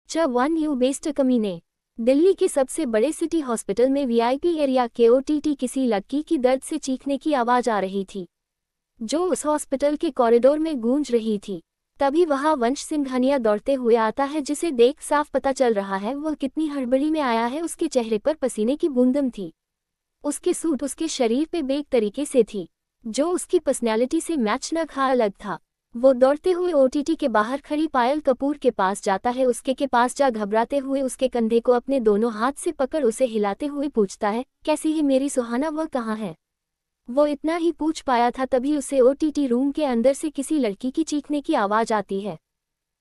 One you based कमीने। दिल्ली के सबसे बड़े सिटी हॉस्पिटल में वीआईपी एरिया के ओटीटी किसी लड़की की दर्द से चीखने की आवाज आ रही थी, जो उस हॉस्पिटल के कॉरिडोर में गूंज रही थी। तभी वहां वंश सिंघानिया दौड़ते हुए आता है, जिसे देख साफ पता चल रहा है वह कितनी हड़बड़ी में आया है। उसके चेहरे पर पसीने की बूंदम थी। उसके सूट उसके शरीर पे बेक तरीके से थी, जो उसकी पर्सनैलिटी से मैच न खा अलग था। वो दौड़ते हुए ओटीटी के बाहर खड़ी पायल कपूर के पास जाता है। उसके के पास जा घबराते हुए उसके कंधे को अपने दोनों हाथ से पकड़ उसे हिलाते हुए पूछता है, कैसी है मेरी सुहाना, वह कहाँ है? वो इतना ही पूछ पाया था, तभी उसे ओटीटी रूम के अंदर से किसी लड़की की चीखने की आवाज आती है।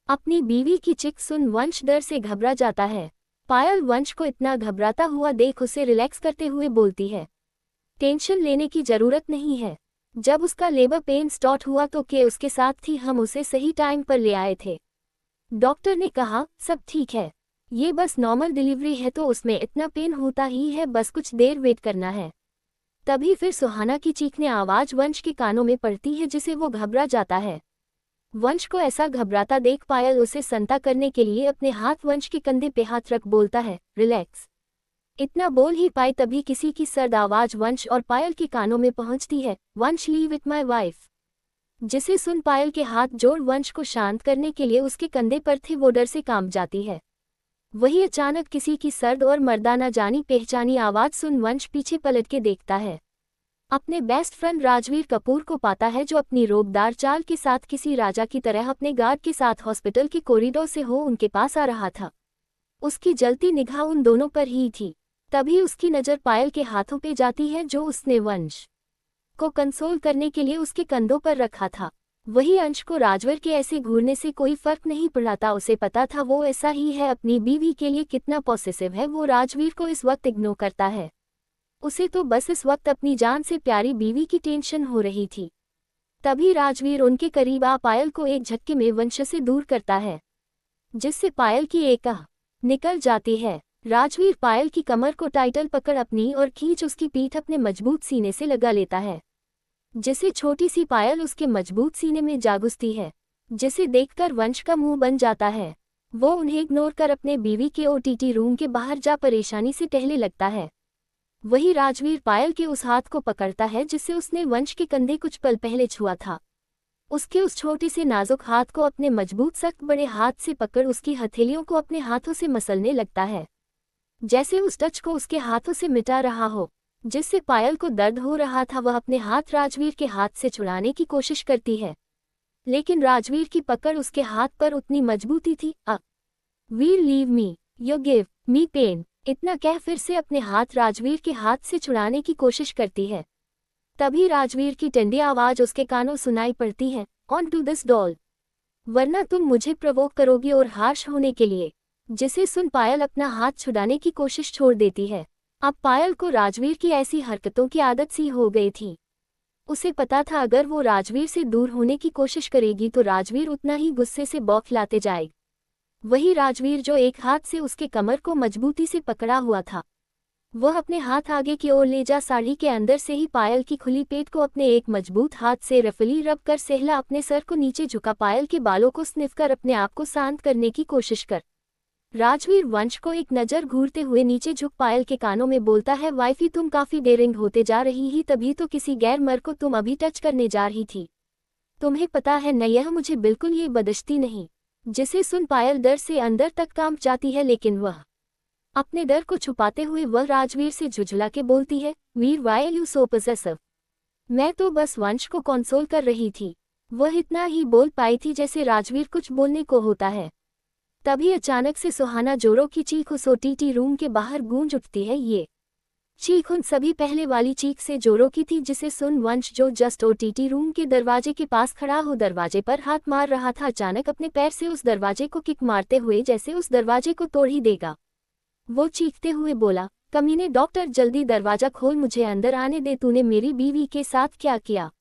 अपनी बीवी की चीख सुन वंश डर से घबरा जाता है। पायल वंश को इतना घबराता हुआ देख उसे रिलैक्स करते हुए बोलती है, टेंशन लेने की जरूरत नहीं है। जब उसका लेबर पेन स्टार्ट हुआ तो के उसके साथ थी, हम उसे सही टाइम पर ले आए थे। डॉक्टर ने कहा सब ठीक है, ये बस नॉर्मल डिलीवरी है, तो उसमें इतना पेन होता ही है, बस कुछ देर वेट करना है। तभी फिर सुहाना की चीखने आवाज वंश के कानों में पड़ती है, जिसे वो घबरा जाता है। वंश को ऐसा घबराता देख पायल उसे संता करने के लिए अपने हाथ वंश के कंधे पे हाथ रख बोलता है, रिलैक्स। इतना बोल ही पाए तभी किसी की सर्द आवाज वंश और पायल के कानों में पहुंचती है, वंश लीव इट माय वाइफ। जिसे सुन पायल के हाथ जोड़ वंश को शांत करने के लिए उसके कंधे पर थे, वो डर से कांप जाती है। वही अचानक किसी की सर्द और मर्दाना जानी पहचानी आवाज सुन वंश पीछे पलट के देखता है। अपने बेस्ट फ्रेंड राजवीर कपूर को पाता है, जो अपनी रोबदार चाल के साथ किसी राजा की तरह अपने गार्ड के साथ हॉस्पिटल के कॉरिडोर से हो उनके पास आ रहा था। उसकी जलती निगाह उन दोनों पर ही थी। तभी उसकी नज़र पायल के हाथों पे जाती है, जो उसने वंश को कंसोल करने के लिए उसके कंधों पर रखा था। वही अंश को राजवीर के ऐसे घूरने से कोई फर्क नहीं पड़ा था। उसे पता था वो ऐसा ही है, अपनी बीवी के लिए कितना पॉसेसिव है। वो राजवीर को इस वक्त इग्नोर करता है। उसे तो बस इस वक्त अपनी जान से प्यारी बीवी की टेंशन हो रही थी। तभी राजवीर उनके करीब आ पायल को एक झटके में वंश से दूर करता है, जिससे पायल की एक आह निकल जाती है। राजवीर पायल की कमर को टाइटल पकड़ अपनी और खींच उसकी पीठ अपने मजबूत सीने से लगा लेता है, जिसे छोटी सी पायल उसके मजबूत सीने में जा घुसती है, जिसे देखकर वंश का मुंह बन जाता है। वो उन्हें इग्नोर कर अपने बीवी के ओटीटी रूम के बाहर जा परेशानी से टहलने लगता है। वही राजवीर पायल के उस हाथ को पकड़ता है जिससे उसने वंश के कंधे कुछ पल पहले छुआ था। उसके उस छोटे से नाजुक हाथ को अपने मजबूत सख्त बड़े हाथ से पकड़ उसकी हथेलियों को अपने हाथों से मसलने लगता है, जैसे उस टच को उसके हाथों से मिटा रहा हो। जिससे पायल को दर्द हो रहा था, वह अपने हाथ राजवीर के हाथ से छुड़ाने की कोशिश करती है, लेकिन राजवीर की पकड़ उसके हाथ पर उतनी मजबूती थी। Veer leave me, you give me pen, इतना कह फिर से अपने हाथ राजवीर के हाथ से छुड़ाने की कोशिश करती है। तभी राजवीर की ठंडी आवाज उसके कानों सुनाई पड़ती है, ऑन टू दिस डॉल, वरना तुम मुझे प्रवोक करोगी और हार्श होने के लिए। जिसे सुन पायल अपना हाथ छुड़ाने की कोशिश छोड़ देती है। अब पायल को राजवीर की ऐसी हरकतों की आदत सी हो गई थी। उसे पता था अगर वो राजवीर से दूर होने की कोशिश करेगी तो राजवीर उतना ही गुस्से से बौखलाते जाएगा। वही राजवीर जो एक हाथ से उसके कमर को मजबूती से पकड़ा हुआ था, वह अपने हाथ आगे की ओर ले जा साड़ी के अंदर से ही पायल की खुली पेट को अपने एक मजबूत हाथ से रफली रब कर सहला अपने सर को नीचे झुका पायल के बालों को स्निफ कर अपने आप को शांत करने की कोशिश कर। राजवीर वंश को एक नज़र घूरते हुए नीचे झुक पायल के कानों में बोलता है, वाइफी तुम काफी डेयरिंग होते जा रही ही, तभी तो किसी गैर मर्द को तुम अभी टच करने जा रही थी। तुम्हें पता है न, यह मुझे बिल्कुल ये बदश्ती नहीं। जिसे सुन पायल डर से अंदर तक कांप जाती है, लेकिन वह अपने डर को छुपाते हुए वह राजवीर से झुझला के बोलती है, वीर वाई यू सो पॉसेसिव, मैं तो बस वंश को कंसोल कर रही थी। वह इतना ही बोल पाई थी जैसे राजवीर कुछ बोलने को होता है। तभी अचानक से सुहाना जोरों की चीख उस ओटीटी रूम के बाहर गूंज उठती है। ये चीख उन सभी पहले वाली चीख से जोरों की थी, जिसे सुन वंश जो जस्ट ओटीटी रूम के दरवाजे के पास खड़ा हो दरवाजे पर हाथ मार रहा था, अचानक अपने पैर से उस दरवाजे को किक मारते हुए जैसे उस दरवाजे को तोड़ ही देगा। वो चीखते हुए बोला, कमीने डॉक्टर जल्दी दरवाजा खोल, मुझे अंदर आने दे, तूने मेरी बीवी के साथ क्या किया?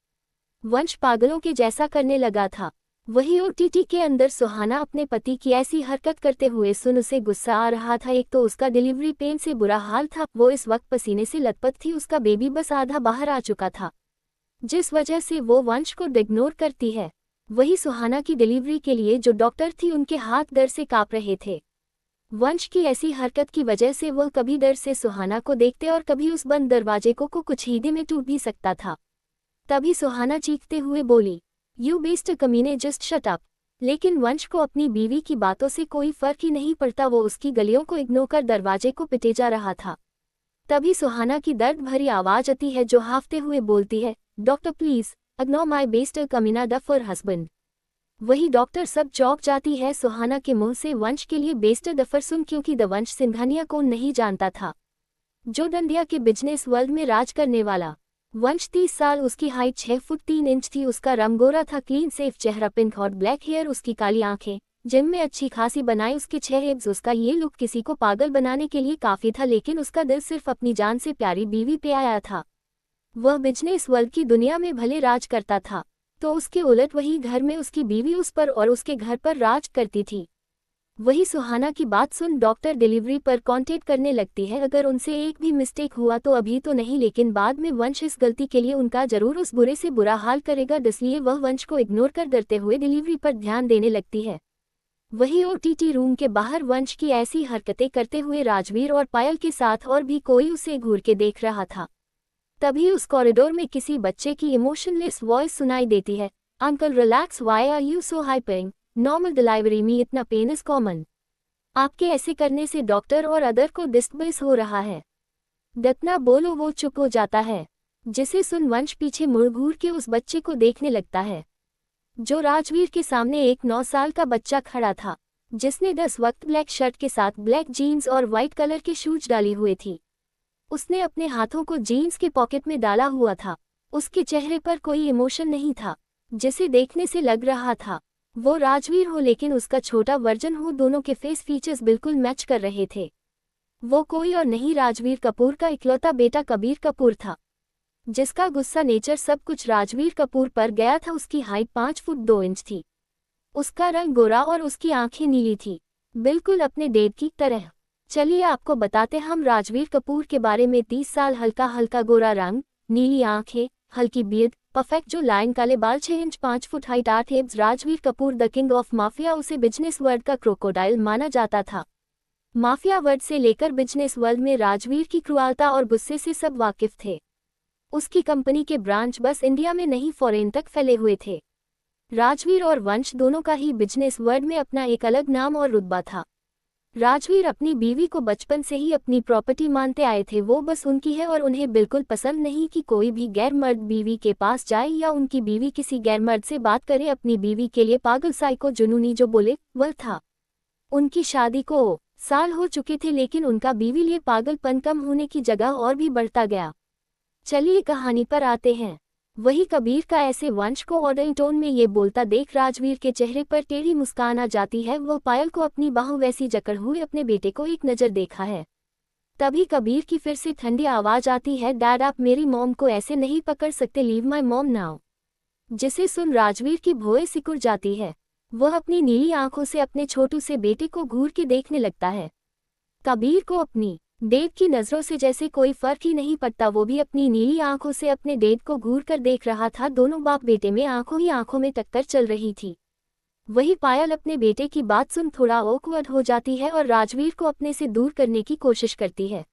वंश पागलों के जैसा करने लगा था। वही ओटीटी के अंदर सुहाना अपने पति की ऐसी हरकत करते हुए सुन उसे गुस्सा आ रहा था। एक तो उसका डिलीवरी पेन से बुरा हाल था, वो इस वक्त पसीने से लथपथ थी, उसका बेबी बस आधा बाहर आ चुका था, जिस वजह से वो वंश को इग्नोर करती है। वही सुहाना की डिलीवरी के लिए जो डॉक्टर थी, उनके हाथ दर्द से कांप रहे थे। वंश की ऐसी हरकत की वजह से वह कभी डर से सुहाना को देखते और कभी उस बंद दरवाजे को कुछ ही देर में टूट भी सकता था। तभी सुहाना चीखते हुए बोली, यू बेस्ट कमीने, जस्ट शट अप। लेकिन वंश को अपनी बीवी की बातों से कोई फर्क ही नहीं पड़ता, वो उसकी गलियों को इग्नोर कर दरवाजे को पिटे जा रहा था। तभी सुहाना की दर्द भरी आवाज आती है जो हाफते हुए बोलती है, doctor please ignore my best कमीना द फॉर हस्बैंड। वही डॉक्टर सब चौंक जाती है सुहाना के मुंह से वंश के लिए बेस्ट दफर सुन, क्योंकि द वंश सिंघानिया को नहीं जानता था, जो इंडिया के बिजनेस वर्ल्ड में राज करने वाला। वंश 30 साल, उसकी हाइट 6 फुट 3 इंच थी, उसका रंग गोरा था, क्लीन सेफ चेहरा, पिंक और ब्लैक हेयर, उसकी काली आंखें, जिम में अच्छी खासी बनाई, उसके 6 एब्स। उसका ये लुक किसी को पागल बनाने के लिए काफी था, लेकिन उसका दिल सिर्फ अपनी जान से प्यारी बीवी पे आया था। वह बिजनेस वर्ल्ड की दुनिया में भले राज करता था, तो उसके उलट वही घर में उसकी बीवी उस पर और उसके घर पर राज करती थी। वही सुहाना की बात सुन डॉक्टर डिलीवरी पर कांटेक्ट करने लगती है, अगर उनसे एक भी मिस्टेक हुआ तो अभी तो नहीं, लेकिन बाद में वंश इस गलती के लिए उनका जरूर उस बुरे से बुरा हाल करेगा, इसलिए वह वंश को इग्नोर कर डरते हुए डिलीवरी पर ध्यान देने लगती है। वही ओटीटी रूम के बाहर वंश की ऐसी हरकतें करते हुए राजवीर और पायल के साथ और भी कोई उसे घूर के देख रहा था। तभी उस कॉरिडोर में किसी बच्चे की इमोशनलेस वॉइस सुनाई देती है, uncle relax, why are you so hyping, normal delivery में इतना पेन इज कॉमन। आपके ऐसे करने से डॉक्टर और अदर को डिस्टर्बेंस हो रहा है। जितना बोलो वो चुप हो जाता है, जिसे सुन वंश पीछे मुड़ घूर के उस बच्चे को देखने लगता है, जो राजवीर के सामने एक 9 साल का बच्चा खड़ा था, जिसने 10 वक्त ब्लैक शर्ट के साथ ब्लैक जीन्स और वाइट कलर के शूज डाली हुए थी। उसने अपने हाथों को जीन्स के पॉकेट में डाला हुआ था। उसके चेहरे पर कोई इमोशन नहीं था, जिसे देखने से लग रहा था वो राजवीर हो, लेकिन उसका छोटा वर्जन हो। दोनों के फेस फीचर्स बिल्कुल मैच कर रहे थे। वो कोई और नहीं, राजवीर कपूर का इकलौता बेटा कबीर कपूर था, जिसका गुस्सा नेचर सब कुछ राजवीर कपूर पर गया था। उसकी हाइट 5 फुट 2 इंच थी, उसका रंग गोरा और उसकी आंखें नीली थी, बिल्कुल अपने डैड की तरह। चलिए आपको बताते हम राजवीर कपूर के बारे में। 30 साल, हल्का हल्का गोरा रंग, नीली आंखें, हल्की बियर्ड, परफेक्ट जो लाइन, काले बाल, 6 inch 5 foot height 8 abs. Rajveer Kapoor the king of mafia, उसे बिजनेस वर्ल्ड का क्रोकोडाइल माना जाता था। माफिया वर्ल्ड से लेकर बिजनेस वर्ल्ड में राजवीर की क्रूरता और गुस्से से सब वाकिफ थे। उसकी कंपनी के ब्रांच बस इंडिया में नहीं फॉरेन तक फैले हुए थे। राजवीर और वंश दोनों का ही बिजनेस वर्ल्ड में अपना एक अलग नाम और रुतबा था। राजवीर अपनी बीवी को बचपन से ही अपनी प्रॉपर्टी मानते आए थे, वो बस उनकी है और उन्हें बिल्कुल पसंद नहीं कि कोई भी गैर मर्द बीवी के पास जाए या उनकी बीवी किसी गैर मर्द से बात करे। अपनी बीवी के लिए पागल, साइको, जुनूनी जो बोले वह था। उनकी शादी को साल हो चुके थे, लेकिन उनका बीवी लिए पागलपन कम होने की जगह और भी बढ़ता गया। चलिए कहानी पर आते हैं। वही कबीर का ऐसे वंश को ऑर्डर टोन में ये बोलता देख राजवीर के चेहरे पर टेढ़ी मुस्कान आ जाती है। वह पायल को अपनी बाहों वैसी जकड़ हुए अपने बेटे को एक नज़र देखा है। तभी कबीर की फिर से ठंडी आवाज आती है, डैड आप मेरी मॉम को ऐसे नहीं पकड़ सकते, लीव माई मॉम नाउ। जिसे सुन राजवीर की भौएं सिकुड़ जाती है। वह अपनी नीली आंखों से अपने छोटू से बेटे को घूर के देखने लगता है। कबीर को अपनी डेड की नज़रों से जैसे कोई फर्क ही नहीं पड़ता, वो भी अपनी नीली आंखों से अपने डेड को घूर कर देख रहा था। दोनों बाप बेटे में आंखों ही आंखों में टक्कर चल रही थी। वही पायल अपने बेटे की बात सुन थोड़ा ऑकवर्ड हो जाती है और राजवीर को अपने से दूर करने की कोशिश करती है,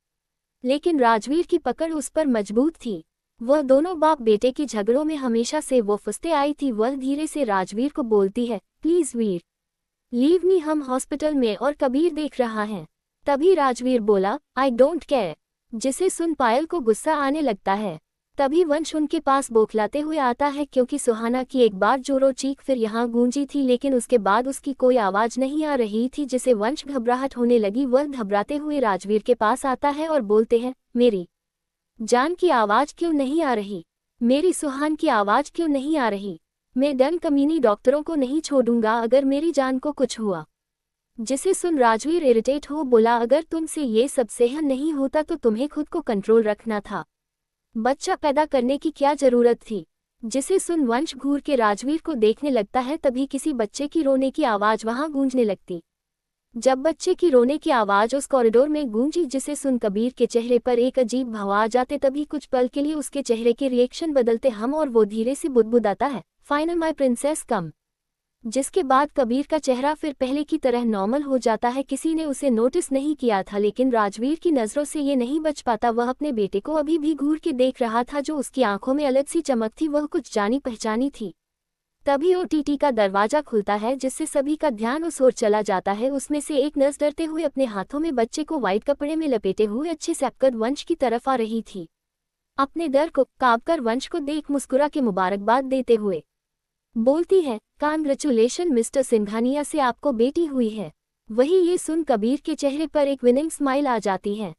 लेकिन राजवीर की पकड़ उस पर मजबूत थी। वह दोनों बाप बेटे की झगड़ों में हमेशा से वो फंसते आई थी। वह धीरे से राजवीर को बोलती है, प्लीज वीर लीव मी, हम हॉस्पिटल में और कबीर देख रहा है। तभी राजवीर बोला, आई डोंट केयर, जिसे सुन पायल को गुस्सा आने लगता है। तभी वंश उनके पास बौखलाते हुए आता है, क्योंकि सुहाना की एक बार जोरों चीख फिर यहाँ गूंजी थी, लेकिन उसके बाद उसकी कोई आवाज नहीं आ रही थी, जिसे वंश घबराहट होने लगी। वह घबराते हुए राजवीर के पास आता है और बोलते हैं, मेरी जान की आवाज क्यों नहीं आ रही, मेरी सुहान की आवाज क्यों नहीं आ रही, मैं डन कमीनी डॉक्टरों को नहीं छोड़ूंगा अगर मेरी जान को कुछ हुआ। जिसे सुन राजवीर इरिटेट हो बोला, अगर तुमसे ये सब सहन नहीं होता तो तुम्हें खुद को कंट्रोल रखना था, बच्चा पैदा करने की क्या जरूरत थी। जिसे सुन वंश घूर के राजवीर को देखने लगता है। तभी किसी बच्चे की रोने की आवाज वहां गूंजने लगती। जब बच्चे की रोने की आवाज उस कॉरिडोर में गूंजी, जिसे सुन कबीर के चेहरे पर एक अजीब भाव आ जाते। तभी कुछ पल के लिए उसके चेहरे के रिएक्शन बदलते हम और वो धीरे से बुदबुदाता है, फाइनल माई प्रिंसेस कम। जिसके बाद कबीर का चेहरा फिर पहले की तरह नॉर्मल हो जाता है। किसी ने उसे नोटिस नहीं किया था, लेकिन राजवीर की नज़रों से ये नहीं बच पाता। वह अपने बेटे को अभी भी घूर के देख रहा था, जो उसकी आंखों में अलग सी चमक थी, वह कुछ जानी पहचानी थी। तभी ओटीटी का दरवाजा खुलता है, जिससे सभी का ध्यान उस ओर चला जाता है। उसमें से एक नर्स डरते हुए अपने हाथों में बच्चे को व्हाइट कपड़े में लपेटे हुए अच्छे से अपकर वंश की तरफ आ रही थी। अपने डर को काबकर वंश को देख मुस्कुरा के मुबारकबाद देते हुए बोलती है, कांग्रेचुलेशन मिस्टर सिंघानिया, से आपको बेटी हुई है। वही ये सुन कबीर के चेहरे पर एक विनिंग स्माइल आ जाती है,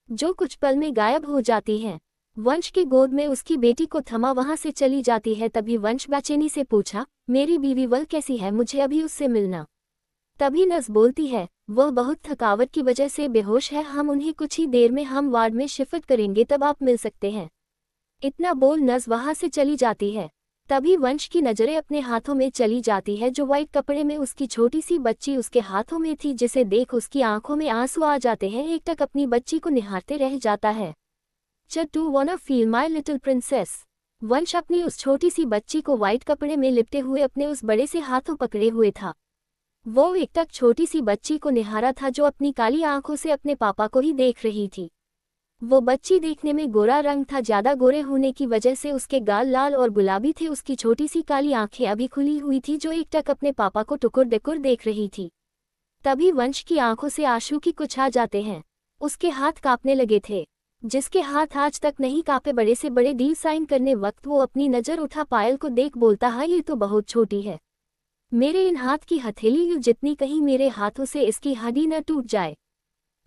जो कुछ पल में गायब हो जाती है। वंश की गोद में उसकी बेटी को थमा वहां से चली जाती है। तभी वंश बेचैनी से पूछा, मेरी बीवी वह कैसी है, मुझे अभी उससे मिलना। तभी नर्स बोलती है, वह बहुत थकावट की वजह से बेहोश है, हम उन्हें कुछ ही देर में हम वार्ड में शिफ्ट करेंगे, तब आप मिल सकते हैं। इतना बोल नर्स वहां से चली जाती है। तभी वंश की नजरें अपने हाथों में चली जाती है, जो व्हाइट कपड़े में उसकी छोटी सी बच्ची उसके हाथों में थी, जिसे देख उसकी आंखों में आंसू आ जाते हैं। एकटक अपनी बच्ची को निहारते रह जाता है। To wanna feel my little princess. Vansh अपनी उस छोटी सी बच्ची को व्हाइट कपड़े में लिपटे हुए अपने उस बड़े से हाथों पकड़े हुए था। वो एकटक छोटी सी बच्ची को निहारा था, जो अपनी काली आंखों से अपने पापा को ही देख रही थी। वो बच्ची देखने में गोरा रंग था, ज्यादा गोरे होने की वजह से उसके गाल लाल और गुलाबी थे। उसकी छोटी सी काली आंखें अभी खुली हुई थी, जो एकटक अपने पापा को टुकुर डेकुर देख रही थी। तभी वंश की आंखों से आंसू की कुछ आ जाते हैं। उसके हाथ कांपने लगे थे, जिसके हाथ आज तक नहीं कांपे। बड़े से बड़े डील साइन करने वक्त वो अपनी नज़र उठा पायल को देख बोलता है, ये तो बहुत छोटी है, मेरे इन हाथ की हथेली यूं जितनी, कहीं मेरे हाथों से इसकी हड्डी न टूट जाए।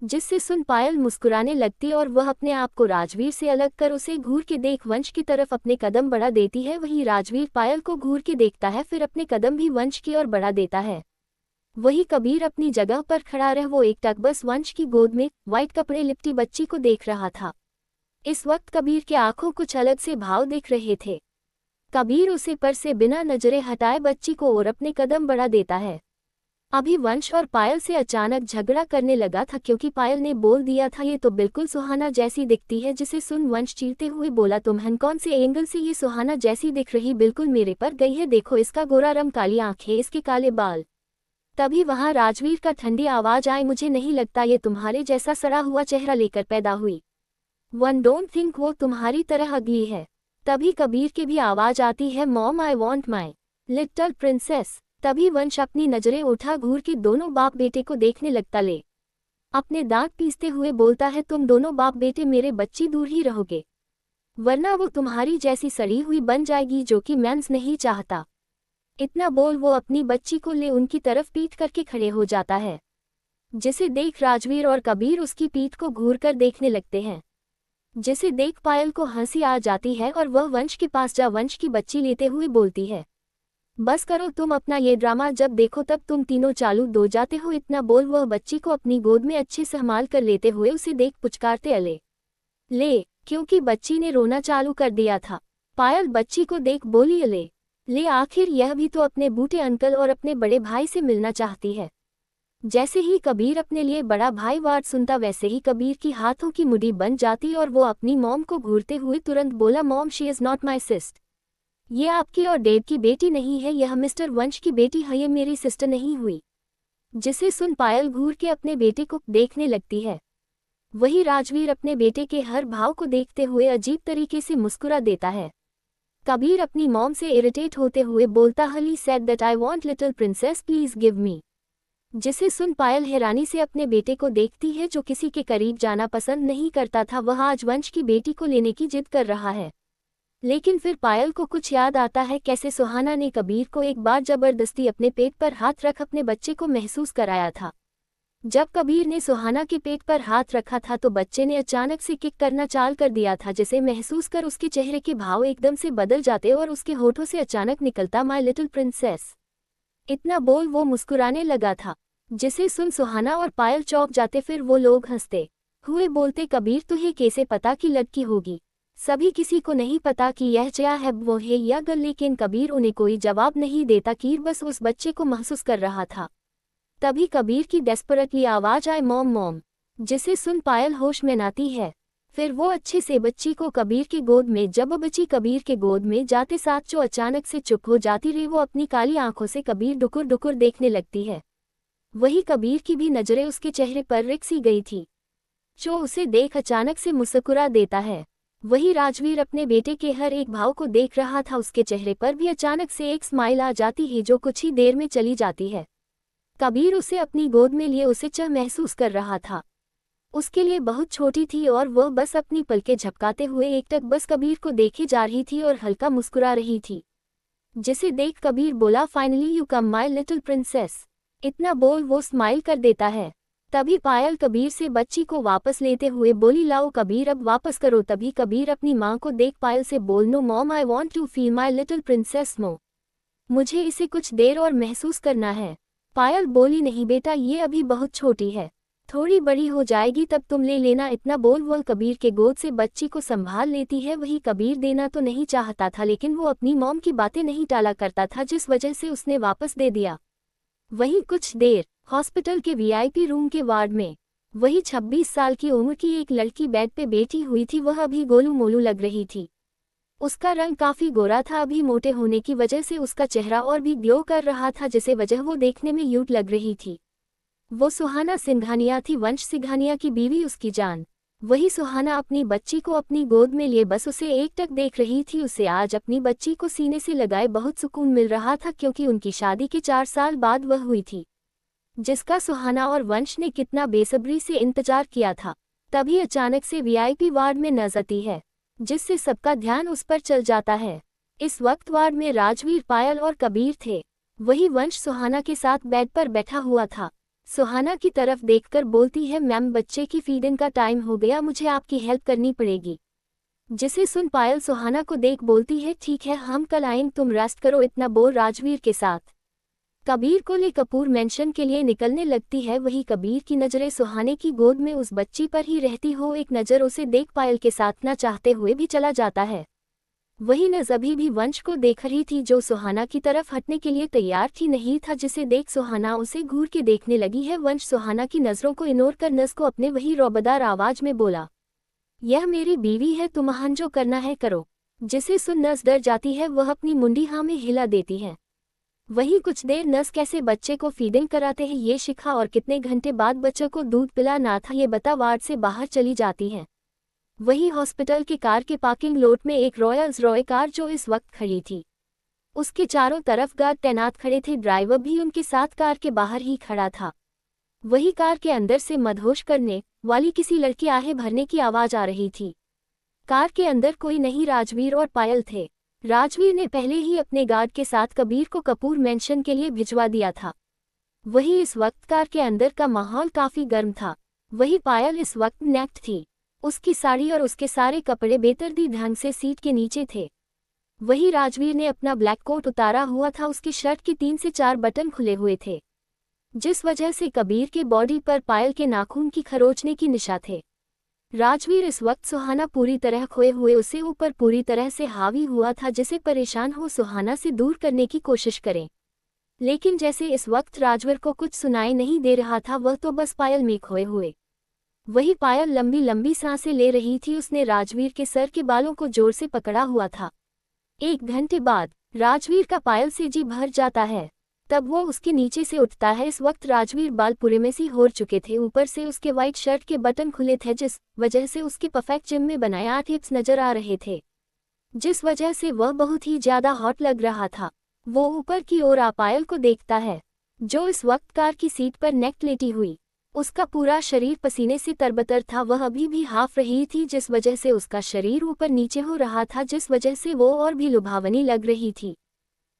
जिससे सुन पायल मुस्कुराने लगती और वह अपने आप को राजवीर से अलग कर उसे घूर के देख वंश की तरफ अपने कदम बढ़ा देती है। वही राजवीर पायल को घूर के देखता है, फिर अपने कदम भी वंश की ओर बढ़ा देता है। वही कबीर अपनी जगह पर खड़ा रह वो एकटक बस वंश की गोद में व्हाइट कपड़े लिपटी बच्ची को देख रहा था। इस वक्त कबीर के आंखों कुछ अलग से भाव दिख रहे थे। कबीर उसे पर से बिना नजरें हटाए बच्ची को और अपने कदम बढ़ा देता है। अभी वंश और पायल से अचानक झगड़ा करने लगा था, क्योंकि पायल ने बोल दिया था, ये तो बिल्कुल सुहाना जैसी दिखती है। जिसे सुन वंश चीरते हुए बोला, तुम्हें कौन से एंगल से ये सुहाना जैसी दिख रही, बिल्कुल मेरे पर गई है, देखो इसका गोरा रंग, काली आंखें, इसके काले बाल। तभी वहां राजवीर का ठंडी आवाज आई, मुझे नहीं लगता ये तुम्हारे जैसा सड़ा हुआ चेहरा लेकर पैदा हुई। वन डोंट थिंक वो तुम्हारी तरह अगली है। तभी कबीर की भी आवाज आती है, mom I want my little princess. तभी वंश अपनी नजरें उठा घूर के दोनों बाप बेटे को देखने लगता, ले अपने दांत पीसते हुए बोलता है, तुम दोनों बाप बेटे मेरे बच्ची दूर ही रहोगे, वरना वो तुम्हारी जैसी सड़ी हुई बन जाएगी, जो कि मैं नहीं चाहता। इतना बोल वो अपनी बच्ची को ले उनकी तरफ पीठ करके खड़े हो जाता है, जिसे देख राजवीर और कबीर उसकी पीठ को घूर कर देखने लगते हैं। जिसे देख पायल को हंसी आ जाती है और वह वंश के पास जा वंश की बच्ची लेते हुए बोलती है, बस करो तुम अपना ये ड्रामा, जब देखो तब तुम तीनों चालू दो जाते हो। इतना बोल वह बच्ची को अपनी गोद में अच्छे से संभाल कर लेते हुए उसे देख पुचकारते, अले ले, क्योंकि बच्ची ने रोना चालू कर दिया था। पायल बच्ची को देख बोली, अले ले, आखिर यह भी तो अपने बूढ़े अंकल और अपने बड़े भाई से मिलना चाहती है। जैसे ही कबीर अपने लिए बड़ा भाई वार्ड सुनता, वैसे ही कबीर की हाथों की मुट्ठी बन जाती और वो अपनी मॉम को घूरते हुए तुरंत बोला, mom she is not my cyst, ये आपकी और डेव की बेटी नहीं है, यह मिस्टर वंश की बेटी है, ये मेरी सिस्टर नहीं हुई। जिसे सुन पायल घूर के अपने बेटे को देखने लगती है। वही राजवीर अपने बेटे के हर भाव को देखते हुए अजीब तरीके से मुस्कुरा देता है। कबीर अपनी मॉम से इरिटेट होते हुए बोलता, हली said that I want little princess, please give me. जिसे सुन पायल हैरानी से अपने बेटे को देखती है, जो किसी के करीब जाना पसंद नहीं करता था, वह आज वंश की बेटी को लेने की जिद कर रहा है। लेकिन फिर पायल को कुछ याद आता है, कैसे सुहाना ने कबीर को एक बार जबरदस्ती अपने पेट पर हाथ रख अपने बच्चे को महसूस कराया था। जब कबीर ने सुहाना के पेट पर हाथ रखा था तो बच्चे ने अचानक से किक करना चाल कर दिया था, जिसे महसूस कर उसके चेहरे के भाव एकदम से बदल जाते और उसके होठों से अचानक निकलता, माय लिटिल प्रिंसेस। इतना बोल वो मुस्कुराने लगा था, जिसे सुन सुहाना और पायल चौंक जाते। फिर वो लोग हंसते हुए बोलते, कबीर तुझे कैसे पता कि लड़की होगी? सभी किसी को नहीं पता कि यह क्या है, वो है या गर्ल, लेकिन कबीर उन्हें कोई जवाब नहीं देता। कीर बस उस बच्चे को महसूस कर रहा था। तभी कबीर की डेस्परेटली आवाज आए, मॉम मॉम। जिसे सुन पायल होश में आती है। फिर वो अच्छे से बच्ची को कबीर की गोद में, जब वो बच्ची कबीर के गोद में जाते साथ जो अचानक से चुप हो जाती रही, वो अपनी काली आंखों से कबीर डुकुर डुकुर देखने लगती है। वही कबीर की भी नजरें उसके चेहरे पर रिक सी गई थी। जो उसे देख अचानक से मुस्कुरा देता है। वही राजवीर अपने बेटे के हर एक भाव को देख रहा था, उसके चेहरे पर भी अचानक से एक स्माइल आ जाती है जो कुछ ही देर में चली जाती है। कबीर उसे अपनी गोद में लिए उसे चाह महसूस कर रहा था। उसके लिए बहुत छोटी थी और वह बस अपनी पलकें झपकाते हुए एकटक बस कबीर को देखे जा रही थी और हल्का मुस्कुरा रही थी। जिसे देख कबीर बोला, finally you come my little princess. इतना बोल वो स्माइल कर देता है। तभी पायल कबीर से बच्ची को वापस लेते हुए बोली, लाओ कबीर अब वापस करो। तभी कबीर अपनी माँ को देख पायल से बोल, no mom I want to feel my little princess मो। मुझे इसे कुछ देर और महसूस करना है। पायल बोली, नहीं बेटा, ये अभी बहुत छोटी है, थोड़ी बड़ी हो जाएगी तब तुम ले लेना। इतना बोल वह कबीर के गोद से बच्ची को संभाल लेती है। वही कबीर देना तो नहीं चाहता था, लेकिन वो अपनी मॉम की बातें नहीं टाला करता था, जिस वजह से उसने वापस दे दिया। वहीं कुछ देर हॉस्पिटल के वीआईपी रूम के वार्ड में वही 26 साल की उम्र की एक लड़की बेड पे बैठी हुई थी। वह अभी गोलू मोलू लग रही थी। उसका रंग काफी गोरा था, अभी मोटे होने की वजह से उसका चेहरा और भी ग्लो कर रहा था, जिसे वजह वो देखने में क्यूट लग रही थी। वो सुहाना सिंघानिया थी, वंश सिंघानिया की बीवी, उसकी जान। वही सुहाना अपनी बच्ची को अपनी गोद में लिए बस उसे एकटक देख रही थी। उसे आज अपनी बच्ची को सीने से लगाए बहुत सुकून मिल रहा था, क्योंकि उनकी शादी के 4 साल बाद वह हुई थी, जिसका सुहाना और वंश ने कितना बेसब्री से इंतजार किया था। तभी अचानक से वीआईपी वार्ड में नजर आती है, जिससे सबका ध्यान उस पर चल जाता है। इस वक्त वार्ड में राजवीर, पायल और कबीर थे। वही वंश सुहाना के साथ बेड पर बैठा हुआ था। सुहाना की तरफ देखकर बोलती है, मैम बच्चे की फीडिंग का टाइम हो गया, मुझे आपकी हेल्प करनी पड़ेगी। जिसे सुन पायल सुहाना को देख बोलती है, ठीक है हम कल आएंगे, तुम रेस्ट करो। इतना बोल राजवीर के साथ कबीर को ले कपूर मेंशन के लिए निकलने लगती है। वही कबीर की नजरें सुहाने की गोद में उस बच्ची पर ही रहती हो, एक नज़र उसे देख पायल के साथ न चाहते हुए भी चला जाता है। वही नज़र अभी भी वंश को देख रही थी, जो सुहाना की तरफ हटने के लिए तैयार थी नहीं था, जिसे देख सुहाना उसे घूर के देखने लगी है। वंश सुहाना की नज़रों को इग्नोर कर नस को अपने वही रौबदार आवाज में बोला, यह मेरी बीवी है, तुम्हां जो करना है करो। जिसे सुन नस डर जाती है, वह अपनी मुंडी हाँ में हिला देती है। वही कुछ देर नस कैसे बच्चे को फीडिंग कराते हैं ये शिखा, और कितने घंटे बाद बच्चे को दूध पिलाना था ये बता वार्ड से बाहर चली जाती है। वही हॉस्पिटल के कार के पार्किंग लॉट में एक रॉयल्स रॉय कार जो इस वक्त खड़ी थी, उसके चारों तरफ गार्ड तैनात खड़े थे, ड्राइवर भी उनके साथ कार के बाहर ही खड़ा था। वही कार के अंदर से मदहोश करने वाली किसी लड़की आहे भरने की आवाज आ रही थी। कार के अंदर कोई नहीं, राजवीर और पायल थे। राजवीर ने पहले ही अपने गार्ड के साथ कबीर को कपूर मेंशन के लिए भिजवा दिया था। वही इस वक्त कार के अंदर का माहौल काफी गर्म था। वही पायल इस वक्त नेक्ड थी, उसकी साड़ी और उसके सारे कपड़े बेतरतीब ढंग से सीट के नीचे थे। वही राजवीर ने अपना ब्लैक कोट उतारा हुआ था, उसकी शर्ट के 3 से 4 बटन खुले हुए थे, जिस वजह से कबीर के बॉडी पर पायल के नाखून की खरोचने की निशान थे। राजवीर इस वक्त सुहाना पूरी तरह खोए हुए उसे ऊपर पूरी तरह से हावी हुआ था, जिसे परेशान हो सुहाना से दूर करने की कोशिश करें, लेकिन जैसे इस वक्त राजवीर को कुछ सुनाई नहीं दे रहा था, वह तो बस पायल में खोए हुए। वही पायल लंबी लंबी सांसें ले रही थी, उसने राजवीर के सर के बालों को जोर से पकड़ा हुआ था। 1 घंटे बाद राजवीर का पायल से जी भर जाता है, तब वो उसके नीचे से उठता है। इस वक्त राजवीर बाल पूरे में सी हो चुके थे, ऊपर से उसके वाइट शर्ट के बटन खुले थे, जिस वजह से उसके परफेक्ट जिम में बनाया टिप्स नजर आ रहे थे, जिस वजह से वह बहुत ही ज्यादा हॉट लग रहा था। वो ऊपर की ओर आ पायल को देखता है, जो इस वक्त कार की सीट पर नेक लेटी हुई, उसका पूरा शरीर पसीने से तरबतर था। वह अभी भी हाफ रही थी, जिस वजह से उसका शरीर ऊपर नीचे हो रहा था, जिस वजह से वो और भी लुभावनी लग रही थी,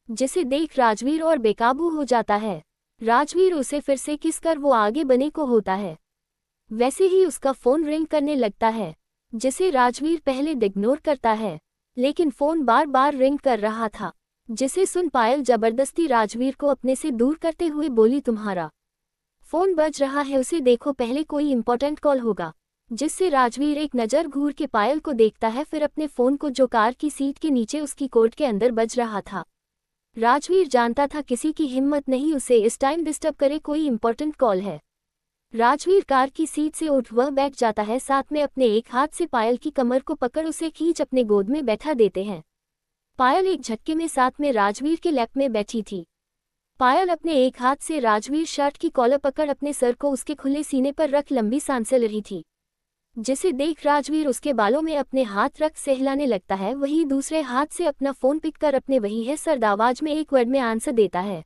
जिसे देख राजवीर और बेकाबू हो जाता है। राजवीर उसे फिर से किस कर वो आगे बने को होता है। वैसे ही उसका फोन रिंग करने लगता है, जिसे राजवीर पहले इग्नोर करता है, लेकिन फोन बार बार रिंग कर रहा था। जिसे सुन पायल जबरदस्ती राजवीर को अपने से दूर करते हुए बोली, तुम्हारा फोन बज रहा है, उसे देखो, पहले कोई इंपॉर्टेंट कॉल होगा। जिससे राजवीर एक नज़र घूर के पायल को देखता है, फिर अपने फोन को जो कार की सीट के नीचे उसकी कोट के अंदर बज रहा था। राजवीर जानता था किसी की हिम्मत नहीं उसे इस टाइम डिस्टर्ब करे, कोई इंपॉर्टेंट कॉल है। राजवीर कार की सीट से उठ वह बैठ जाता है, साथ में अपने एक हाथ से पायल की कमर को पकड़ उसे खींच अपने गोद में बैठा देते हैं। पायल एक झटके में साथ में राजवीर के लैप में बैठी थी। पायल अपने एक हाथ से राजवीर शर्ट की कॉलर पकड़ अपने सर को उसके खुले सीने पर रख लंबी सांसें ले रही थी, जिसे देख राजवीर उसके बालों में अपने हाथ रख सहलाने लगता है। वही दूसरे हाथ से अपना फोन पिक कर अपने वही है सर्द आवाज में एक वर्ड में आंसर देता है।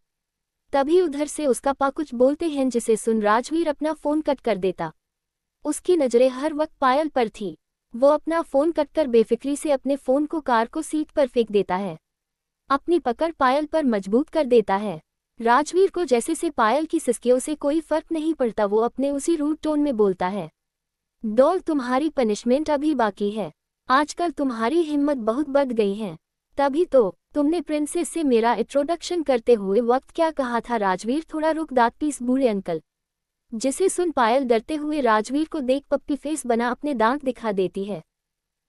तभी उधर से उसका पा कुछ बोलते हैं, जिसे सुन राजवीर अपना फोन कट कर देता। उसकी नजरें हर वक्त पायल पर थी। वो अपना फोन कट कर बेफिक्री से अपने फोन को कार को सीट पर फेंक देता है, अपनी पकड़ पायल पर मजबूत कर देता है। राजवीर को जैसे से पायल की सिसकियों से कोई फर्क नहीं पड़ता। वो अपने उसी रूड टोन में बोलता है, डॉल तुम्हारी पनिशमेंट अभी बाकी है। आजकल तुम्हारी हिम्मत बहुत बढ़ गई है। तभी तो तुमने प्रिंसेस से मेरा इंट्रोडक्शन करते हुए वक्त क्या कहा था। राजवीर थोड़ा रुक, दांत पीस बूढ़े अंकल। जिसे सुन पायल डरते हुए राजवीर को देख पप्पी फेस बना अपने दांत दिखा देती है।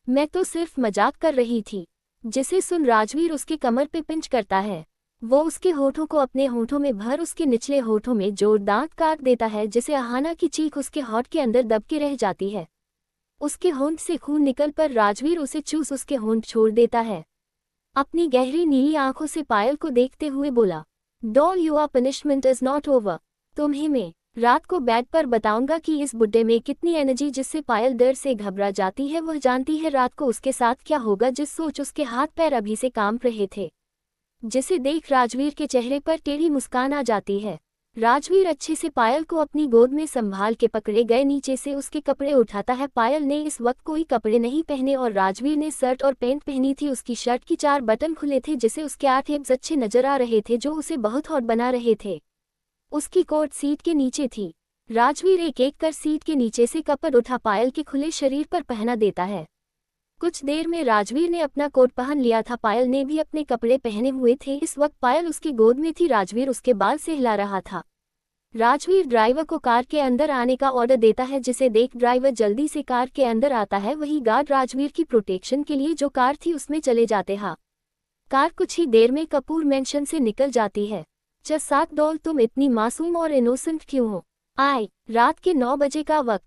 मैं तो सिर्फ मजाक कर रही थी। जिसे सुन राजवीर उसके कमर पे पिंच करता है। वो उसके होठों को अपने होठों में भर उसके निचले होठों में जोर दांत काट देता है, जिसे अहाना की चीख उसके होठ के अंदर दब के रह जाती है। उसके होंठ से खून निकल पर राजवीर उसे चूस उसके होंठ छोड़ देता है। अपनी गहरी नीली आंखों से पायल को देखते हुए बोला, doll your punishment is not over. तुम्हें मैं रात को बेड पर बताऊंगा कि इस बुड्ढे में कितनी एनर्जी। जिससे पायल डर से घबरा जाती है। वह जानती है रात को उसके साथ क्या होगा, जिस सोच उसके हाथ पैर अभी से कांप रहे थे। जिसे देख राजवीर के चेहरे पर टेढ़ी मुस्कान आ जाती है। राजवीर अच्छे से पायल को अपनी गोद में संभाल के पकड़े गए नीचे से उसके कपड़े उठाता है। पायल ने इस वक्त कोई कपड़े नहीं पहने और राजवीर ने शर्ट और पैंट पहनी थी। उसकी शर्ट की 4 बटन खुले थे, जिसे उसके 8 हिप्स अच्छे नजर आ रहे थे, जो उसे बहुत हॉट बना रहे थे। उसकी कोट सीट के नीचे थी। राजवीर एक एक कर सीट के नीचे से कपड़ उठा पायल के खुले शरीर पर पहना देता है। कुछ देर में राजवीर ने अपना कोट पहन लिया था। पायल ने भी अपने कपड़े पहने हुए थे। इस वक्त पायल उसकी गोद में थी। राजवीर उसके बाल सहला रहा था। राजवीर ड्राइवर को कार के अंदर आने का ऑर्डर देता है, जिसे देख ड्राइवर जल्दी से कार के अंदर आता है। वही गार्ड राजवीर की प्रोटेक्शन के लिए जो कार थी उसमें चले जाते हैं। कार कुछ ही देर में कपूर मैंशन से निकल जाती है। साथ डॉल, तुम इतनी मासूम और इनोसेंट क्यों हो? रात के 9 बजे का वक्त।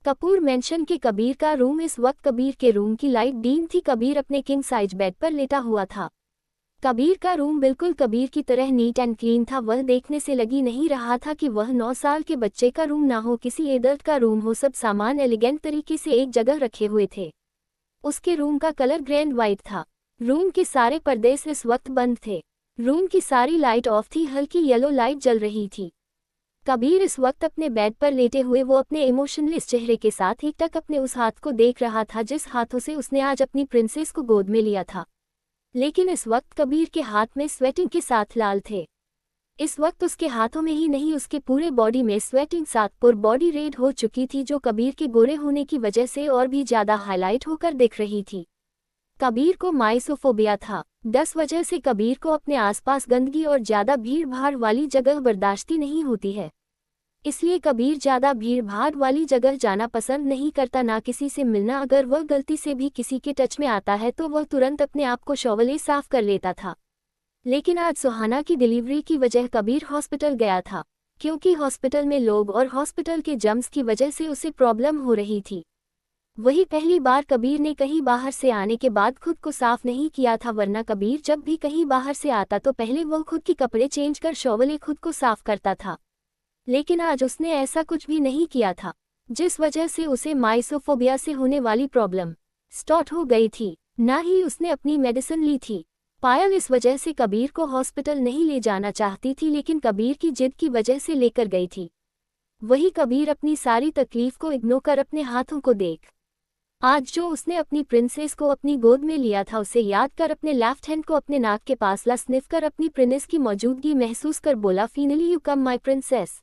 कपूर मैंशन के कबीर का रूम। इस वक्त कबीर के रूम की लाइट डीम थी। कबीर अपने किंग साइज बेड पर लेटा हुआ था। कबीर का रूम बिल्कुल कबीर की तरह नीट एंड क्लीन था। वह देखने से लगी नहीं रहा था कि वह 9 साल के बच्चे का रूम ना हो, किसी एडल्ट का रूम हो। सब सामान एलिगेंट तरीके से एक जगह रखे हुए थे। उसके रूम का कलर ग्रैंड वाइट था। रूम के सारे पर्दे इस वक्त बंद थे। रूम की सारी लाइट ऑफ थी। हल्की येलो लाइट जल रही थी। कबीर इस वक्त अपने बेड पर लेटे हुए वो अपने इमोशनलेस चेहरे के साथ एकटक अपने उस हाथ को देख रहा था, जिस हाथों से उसने आज अपनी प्रिंसेस को गोद में लिया था। लेकिन इस वक्त कबीर के हाथ में स्वेटिंग के साथ लाल थे। इस वक्त उसके हाथों में ही नहीं, उसके पूरे बॉडी में स्वेटिंग साथ पूरी बॉडी रेड हो चुकी थी, जो कबीर के गोरे होने की वजह से और भी ज्यादा हाईलाइट होकर दिख रही थी। कबीर को माइसोफोबिया था। 10 वजह से कबीर को अपने आसपास गंदगी और ज्यादा भीड़ भाड़ वाली जगह बर्दाश्ती नहीं होती है। इसलिए कबीर ज्यादा भीड़ भाड़ वाली जगह जाना पसंद नहीं करता, ना किसी से मिलना। अगर वह गलती से भी किसी के टच में आता है तो वह तुरंत अपने आप को शॉवले साफ कर लेता था। लेकिन आज सुहाना की डिलीवरी की वजह कबीर हॉस्पिटल गया था, क्योंकि हॉस्पिटल में लोग और हॉस्पिटल के जम्स की वजह से उसे प्रॉब्लम हो रही थी। वही पहली बार कबीर ने कहीं बाहर से आने के बाद खुद को साफ नहीं किया था, वरना कबीर जब भी कहीं बाहर से आता तो पहले वह खुद के कपड़े चेंज कर शॉवले खुद को साफ करता था। लेकिन आज उसने ऐसा कुछ भी नहीं किया था, जिस वजह से उसे माइसोफोबिया से होने वाली प्रॉब्लम स्टार्ट हो गई थी। ना ही उसने अपनी मेडिसिन ली थी। पायल इस वजह से कबीर को हॉस्पिटल नहीं ले जाना चाहती थी, लेकिन कबीर की जिद की वजह से लेकर गई थी। वही कबीर अपनी सारी तकलीफ को इग्नोर कर अपने हाथों को देख आज जो उसने अपनी प्रिंसेस को अपनी गोद में लिया था उसे याद कर अपने लेफ्ट हैंड को अपने नाक के पास ला स्निफ कर अपनी प्रिंसेस की मौजूदगी महसूस कर बोला, finally you come my princess.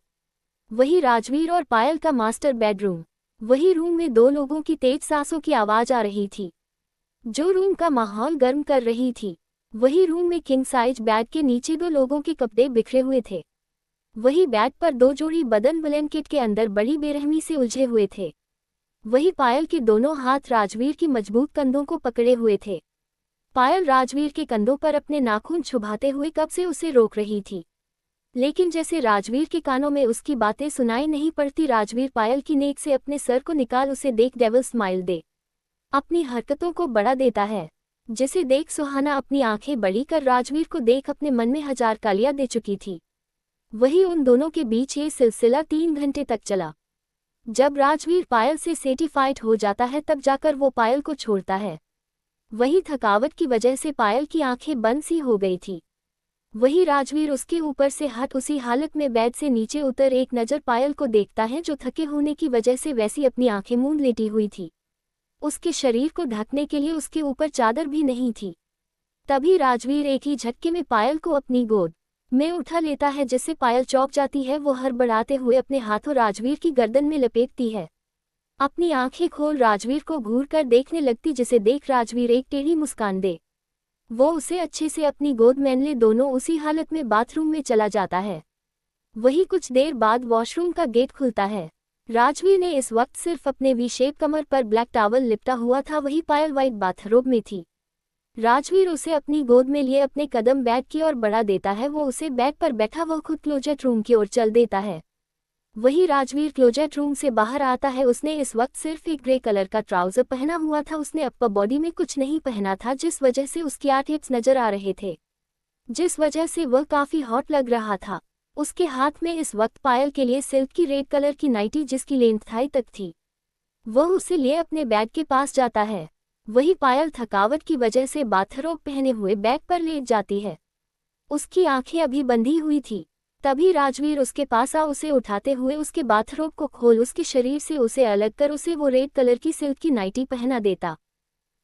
वही राजवीर और पायल का मास्टर बेडरूम। वही रूम में 2 लोगों की तेज सांसों की आवाज आ रही थी, जो रूम का माहौल गर्म कर रही थी। वही रूम में किंग साइज बेड के नीचे 2 लोगों के कपड़े बिखरे हुए थे। वही बेड पर 2 जोड़ी बदन ब्लैंकेट के अंदर बड़ी बेरहमी से उलझे हुए थे। वही पायल के दोनों हाथ राजवीर की मजबूत कंधों को पकड़े हुए थे। पायल राजवीर के कंधों पर अपने नाखून छुभाते हुए कब से उसे रोक रही थी। लेकिन जैसे राजवीर के कानों में उसकी बातें सुनाई नहीं पड़ती, राजवीर पायल की नेक से अपने सर को निकाल उसे देख डेविल स्माइल दे अपनी हरकतों को बढ़ा देता है, जिसे देख सुहाना अपनी आंखें बड़ी कर राजवीर को देख अपने मन में हजार गालियां दे चुकी थी। वही उन दोनों के बीच ये सिलसिला 3 घंटे तक चला। जब राजवीर पायल से सेटिस्फाइड हो जाता है तब जाकर वो पायल को छोड़ता है। वही थकावट की वजह से पायल की आंखें बंद सी हो गई थी। वही राजवीर उसके ऊपर से हट उसी हालत में बेड से नीचे उतर एक नज़र पायल को देखता है, जो थके होने की वजह से वैसी अपनी आंखें मूंद लेटी हुई थी। उसके शरीर को ढकने के लिए उसके ऊपर चादर भी नहीं थी। तभी राजवीर एक ही झटके में पायल को अपनी गोद में उठा लेता है, जिससे पायल चौंक जाती है। वो हड़बड़ाते हुए अपने हाथों राजवीर की गर्दन में लपेटती है। अपनी आंखें खोल राजवीर को घूर कर देखने लगती, जिसे देख राजवीर एक टेढ़ी मुस्कान दे वो उसे अच्छे से अपनी गोद में ले दोनों उसी हालत में बाथरूम में चला जाता है। वही कुछ देर बाद वॉशरूम का गेट खुलता है। राजवीर ने इस वक्त सिर्फ अपने वी शेप कमर पर ब्लैक टॉवल लिपटा हुआ था, वही पायल वाइट बाथरोब में थी। राजवीर उसे अपनी गोद में लिए अपने कदम बेड की ओर बढ़ा देता है। वो उसे बेड पर बैठा वो खुद क्लोजेट रूम की ओर चल देता है। वही राजवीर क्लोजेट रूम से बाहर आता है। उसने इस वक्त सिर्फ एक ग्रे कलर का ट्राउजर पहना हुआ था। उसने अपर बॉडी में कुछ नहीं पहना था, जिस वजह से उसकी आर्टिप्स नजर आ रहे थे, जिस वजह से वह काफी हॉट लग रहा था। उसके हाथ में इस वक्त पायल के लिए सिल्क की रेड कलर की नाइटी, जिसकी लेंथ थाई तक थी, वह उसे लिए अपने बैग के पास जाता है। वही पायल थकावट की वजह से बाथरोब पहने हुए बैग पर लेट जाती है। उसकी आंखें अभी बंधी हुई थी। तभी राजवीर उसके पास आ उसे उठाते हुए उसके बाथरोब को खोल उसके शरीर से उसे अलग कर उसे वो रेड कलर की सिल्क की नाइटी पहना देता।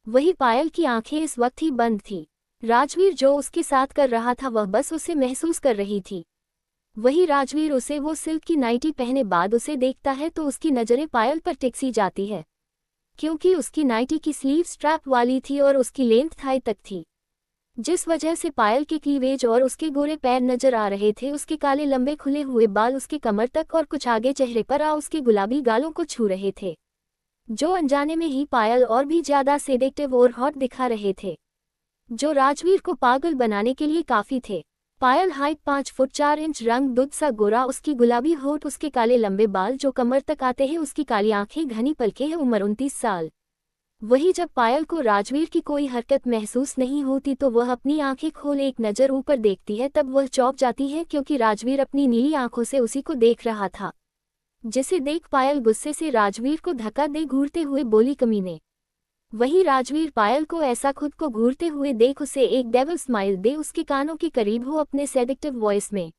वही पायल की आंखें इस वक्त ही बंद थी। राजवीर जो उसके साथ कर रहा था वह बस उसे महसूस कर रही थी। वही राजवीर उसे वो सिल्क की नाइटी पहने बाद उसे देखता है तो उसकी नज़रें पायल पर टिकसी जाती है, क्योंकि उसकी नाइटी की स्लीव स्ट्रैप वाली थी और उसकी लेंथ थाई तक थी, जिस वजह से पायल के क्लीवेज और उसके गोरे पैर नजर आ रहे थे। उसके काले लंबे खुले हुए बाल उसके कमर तक और कुछ आगे चेहरे पर आ उसके गुलाबी गालों को छू रहे थे, जो अनजाने में ही पायल और भी ज्यादा सेडेक्टिव और हॉट दिखा रहे थे, जो राजवीर को पागल बनाने के लिए काफी थे। पायल हाइट 5 फुट 4 इंच, रंग दूध सा गोरा, उसकी गुलाबी होठ, उसके काले लंबे बाल जो कमर तक आते हैं, उसकी काली आंखें, घनी पलकें हैं, उम्र 29 साल। वही जब पायल को राजवीर की कोई हरकत महसूस नहीं होती तो वह अपनी आंखें खोल एक नज़र ऊपर देखती है, तब वह चौंक जाती है क्योंकि राजवीर अपनी नीली आंखों से उसी को देख रहा था, जिसे देख पायल गुस्से से राजवीर को धक्का दे घूरते हुए बोली, कमीने। वही राजवीर पायल को ऐसा खुद को घूरते हुए देख उसे एक डेविल स्माइल दे उसके कानों के करीब हो अपने सेडिक्टिव वॉइस में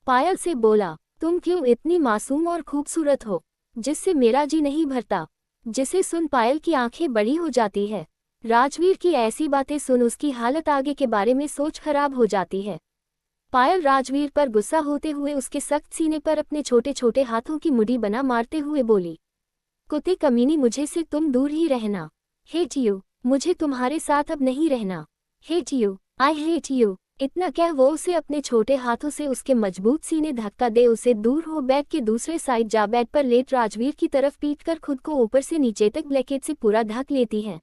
पायल से बोला, तुम क्यों इतनी मासूम और खूबसूरत हो, जिससे मेरा जी नहीं भरता। जिसे सुन पायल की आंखें बड़ी हो जाती है। राजवीर की ऐसी बातें सुन उसकी हालत आगे के बारे में सोच खराब हो जाती है। पायल राजवीर पर गुस्सा होते हुए उसके सख्त सीने पर अपने छोटे छोटे हाथों की मुट्ठी बना मारते हुए बोली, कुत्ते कमीनी, मुझे से तुम दूर ही रहना। हेट यू, मुझे तुम्हारे साथ अब नहीं रहना। Hate you, I hate you. इतना कह वो उसे अपने छोटे हाथों से उसके मजबूत सीने धक्का दे उसे दूर हो बेड के दूसरे साइड जा बेड पर लेट राजवीर की तरफ पीट कर खुद को ऊपर से नीचे तक ब्लैकेट से पूरा ढक लेती है।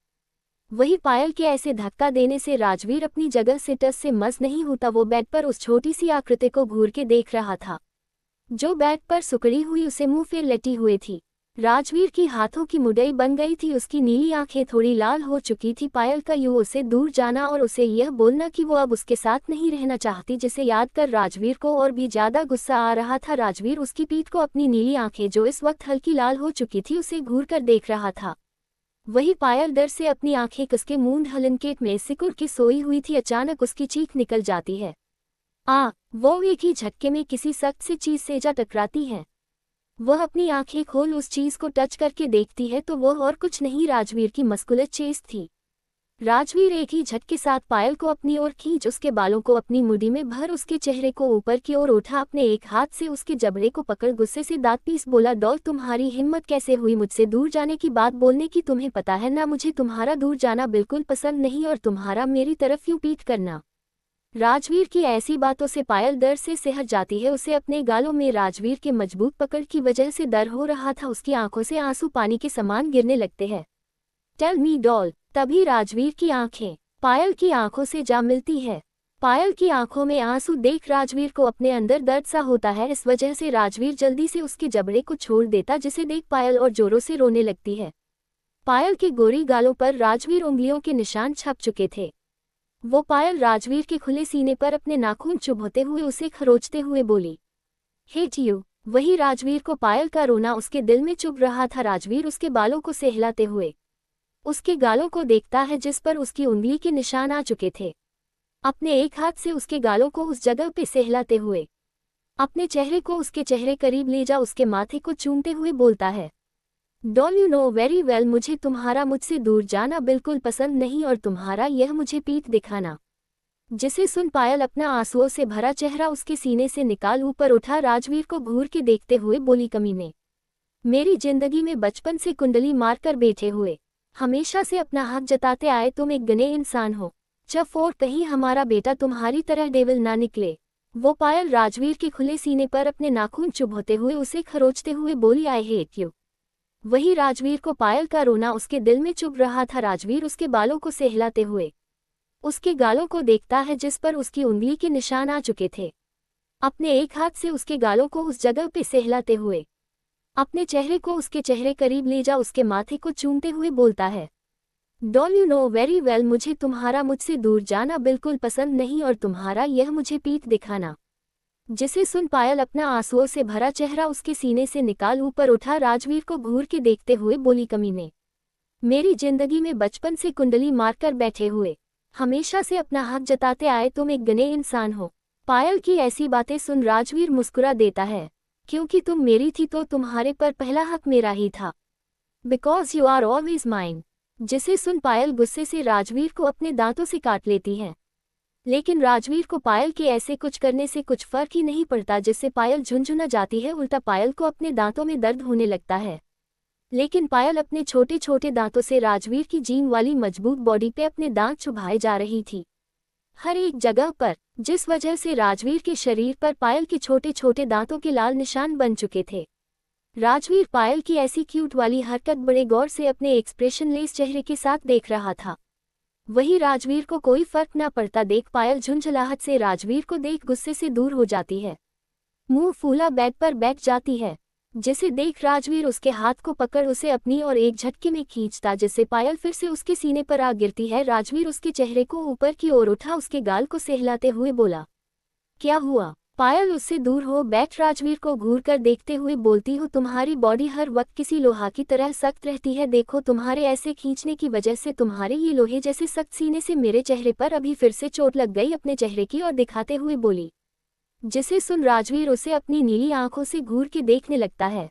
वही पायल के ऐसे धक्का देने से राजवीर अपनी जगह से टस से मस नहीं होता। वो बेड पर उस छोटी सी आकृति को घूर के देख रहा था, जो बेड पर सुकड़ी हुई उसे मुंह फेर लेटी हुई थी। राजवीर की हाथों की मुड़ई बन गई थी, उसकी नीली आंखें थोड़ी लाल हो चुकी थी। पायल का यूं उसे दूर जाना और उसे यह बोलना कि वो अब उसके साथ नहीं रहना चाहती, जिसे याद कर राजवीर को और भी ज्यादा गुस्सा आ रहा था। राजवीर उसकी पीठ को अपनी नीली आंखें जो इस वक्त हल्की लाल हो चुकी थी उसे घूर कर देख रहा था। वही पायल डर से अपनी आंखें कसके मूंद हलनकेट में सिकुड़ के सोई हुई थी। अचानक उसकी चीख निकल जाती है। वो एक ही झटके में किसी सख्त सी चीज से जा टकराती है। वह अपनी आंखें खोल उस चीज को टच करके देखती है तो वह और कुछ नहीं राजवीर की मस्कुलर चेस्ट थी। राजवीर एक ही झटके साथ पायल को अपनी ओर खींच उसके बालों को अपनी मुट्ठी में भर उसके चेहरे को ऊपर की ओर उठा, अपने एक हाथ से उसके जबड़े को पकड़ गुस्से से दांत पीस बोला, डॉल, तुम्हारी हिम्मत कैसे हुई मुझसे दूर जाने की बात बोलने की? तुम्हें पता है ना मुझे तुम्हारा दूर जाना बिल्कुल पसंद नहीं और तुम्हारा मेरी तरफ यूं पीठ करना। राजवीर की ऐसी बातों से पायल डर से सहज जाती है। उसे अपने गालों में राजवीर के मजबूत पकड़ की वजह से डर हो रहा था। उसकी आंखों से आंसू पानी के समान गिरने लगते हैं। Tell me doll. तभी राजवीर की आंखें पायल की आंखों से जा मिलती है। पायल की आंखों में आंसू देख राजवीर को अपने अंदर दर्द सा होता है। इस वजह से राजवीर जल्दी से उसके जबड़े को छोड़ देता, जिसे देख पायल और जोरों से रोने लगती है। पायल के गोरी गालों पर राजवीर उंगलियों के निशान छप चुके थे। वो पायल राजवीर के खुले सीने पर अपने नाखून चुभोते हुए उसे खरोचते हुए बोली, हेट यू। वही राजवीर को पायल का रोना उसके दिल में चुभ रहा था। राजवीर उसके बालों को सहलाते हुए उसके गालों को देखता है जिस पर उसकी उंगली के निशान आ चुके थे। अपने एक हाथ से उसके गालों को उस जगह पे सहलाते हुए अपने चेहरे को उसके चेहरे करीब ले जा उसके माथे को चूमते हुए बोलता है, don't you know very well, मुझे तुम्हारा मुझसे दूर जाना बिल्कुल पसंद नहीं और तुम्हारा यह मुझे पीठ दिखाना। जिसे सुन पायल अपना आंसुओं से भरा चेहरा उसके सीने से निकाल ऊपर उठा राजवीर को घूर के देखते हुए बोली, कमीने, मेरी जिंदगी में बचपन से कुंडली मारकर बैठे हुए हमेशा से अपना हक जताते आए तुम एक गने इंसान हो। और कहीं हमारा बेटा तुम्हारी तरह डेविल ना निकले। वो पायल राजवीर के खुले सीने पर अपने नाखून चुभोते हुए उसे खरोचते हुए बोली, आई हेट यू। वही राजवीर को पायल का रोना उसके दिल में चुभ रहा था। राजवीर उसके बालों को सहलाते हुए उसके गालों को देखता है जिस पर उसकी उंगली के निशान आ चुके थे। अपने एक हाथ से उसके गालों को उस जगह पे सहलाते हुए अपने चेहरे को उसके चेहरे करीब ले जा उसके माथे को चूमते हुए बोलता है, don't you know very well, मुझे तुम्हारा मुझसे दूर जाना बिल्कुल पसंद नहीं और तुम्हारा यह मुझे पीठ दिखाना। जिसे सुन पायल अपना आंसुओं से भरा चेहरा उसके सीने से निकाल ऊपर उठा राजवीर को घूर के देखते हुए बोली, कमीने, मेरी जिंदगी में बचपन से कुंडली मारकर बैठे हुए हमेशा से अपना हक जताते आए तुम एक गने इंसान हो। पायल की ऐसी बातें सुन राजवीर मुस्कुरा देता है, क्योंकि तुम मेरी थी तो तुम्हारे पर पहला हक मेरा ही था, because you are always mine. जिसे सुन पायल गुस्से से राजवीर को अपने दांतों से काट लेती है, लेकिन राजवीर को पायल के ऐसे कुछ करने से कुछ फर्क ही नहीं पड़ता, जिससे पायल झुंझुना जाती है। उल्टा पायल को अपने दांतों में दर्द होने लगता है, लेकिन पायल अपने छोटे छोटे दांतों से राजवीर की जीम वाली मजबूत बॉडी पे अपने दांत चुभाए जा रही थी हर एक जगह पर, जिस वजह से राजवीर के शरीर पर पायल के छोटे छोटे दांतों के लाल निशान बन चुके थे। राजवीर पायल की ऐसी क्यूट वाली हरकत बड़े गौर से अपने एक्सप्रेशनलेस चेहरे के साथ देख रहा था। वही राजवीर को कोई फर्क न पड़ता देख पायल झुंझलाहट से राजवीर को देख गुस्से से दूर हो जाती है, मुंह फूला बेड पर बैठ जाती है। जिसे देख राजवीर उसके हाथ को पकड़ उसे अपनी और एक झटके में खींचता, जिससे पायल फिर से उसके सीने पर आ गिरती है। राजवीर उसके चेहरे को ऊपर की ओर उठा उसके गाल को सहलाते हुए बोला, क्या हुआ। पायल उससे दूर हो बैठ राजवीर को घूर कर देखते हुए बोलती हो, तुम्हारी बॉडी हर वक्त किसी लोहा की तरह सख्त रहती है, देखो तुम्हारे ऐसे खींचने की वजह से तुम्हारे ये लोहे जैसे सख्त सीने से मेरे चेहरे पर अभी फिर से चोट लग गई। अपने चेहरे की ओर दिखाते हुए बोली। जिसे सुन राजवीर उसे अपनी नीली आंखों से घूर के देखने लगता है,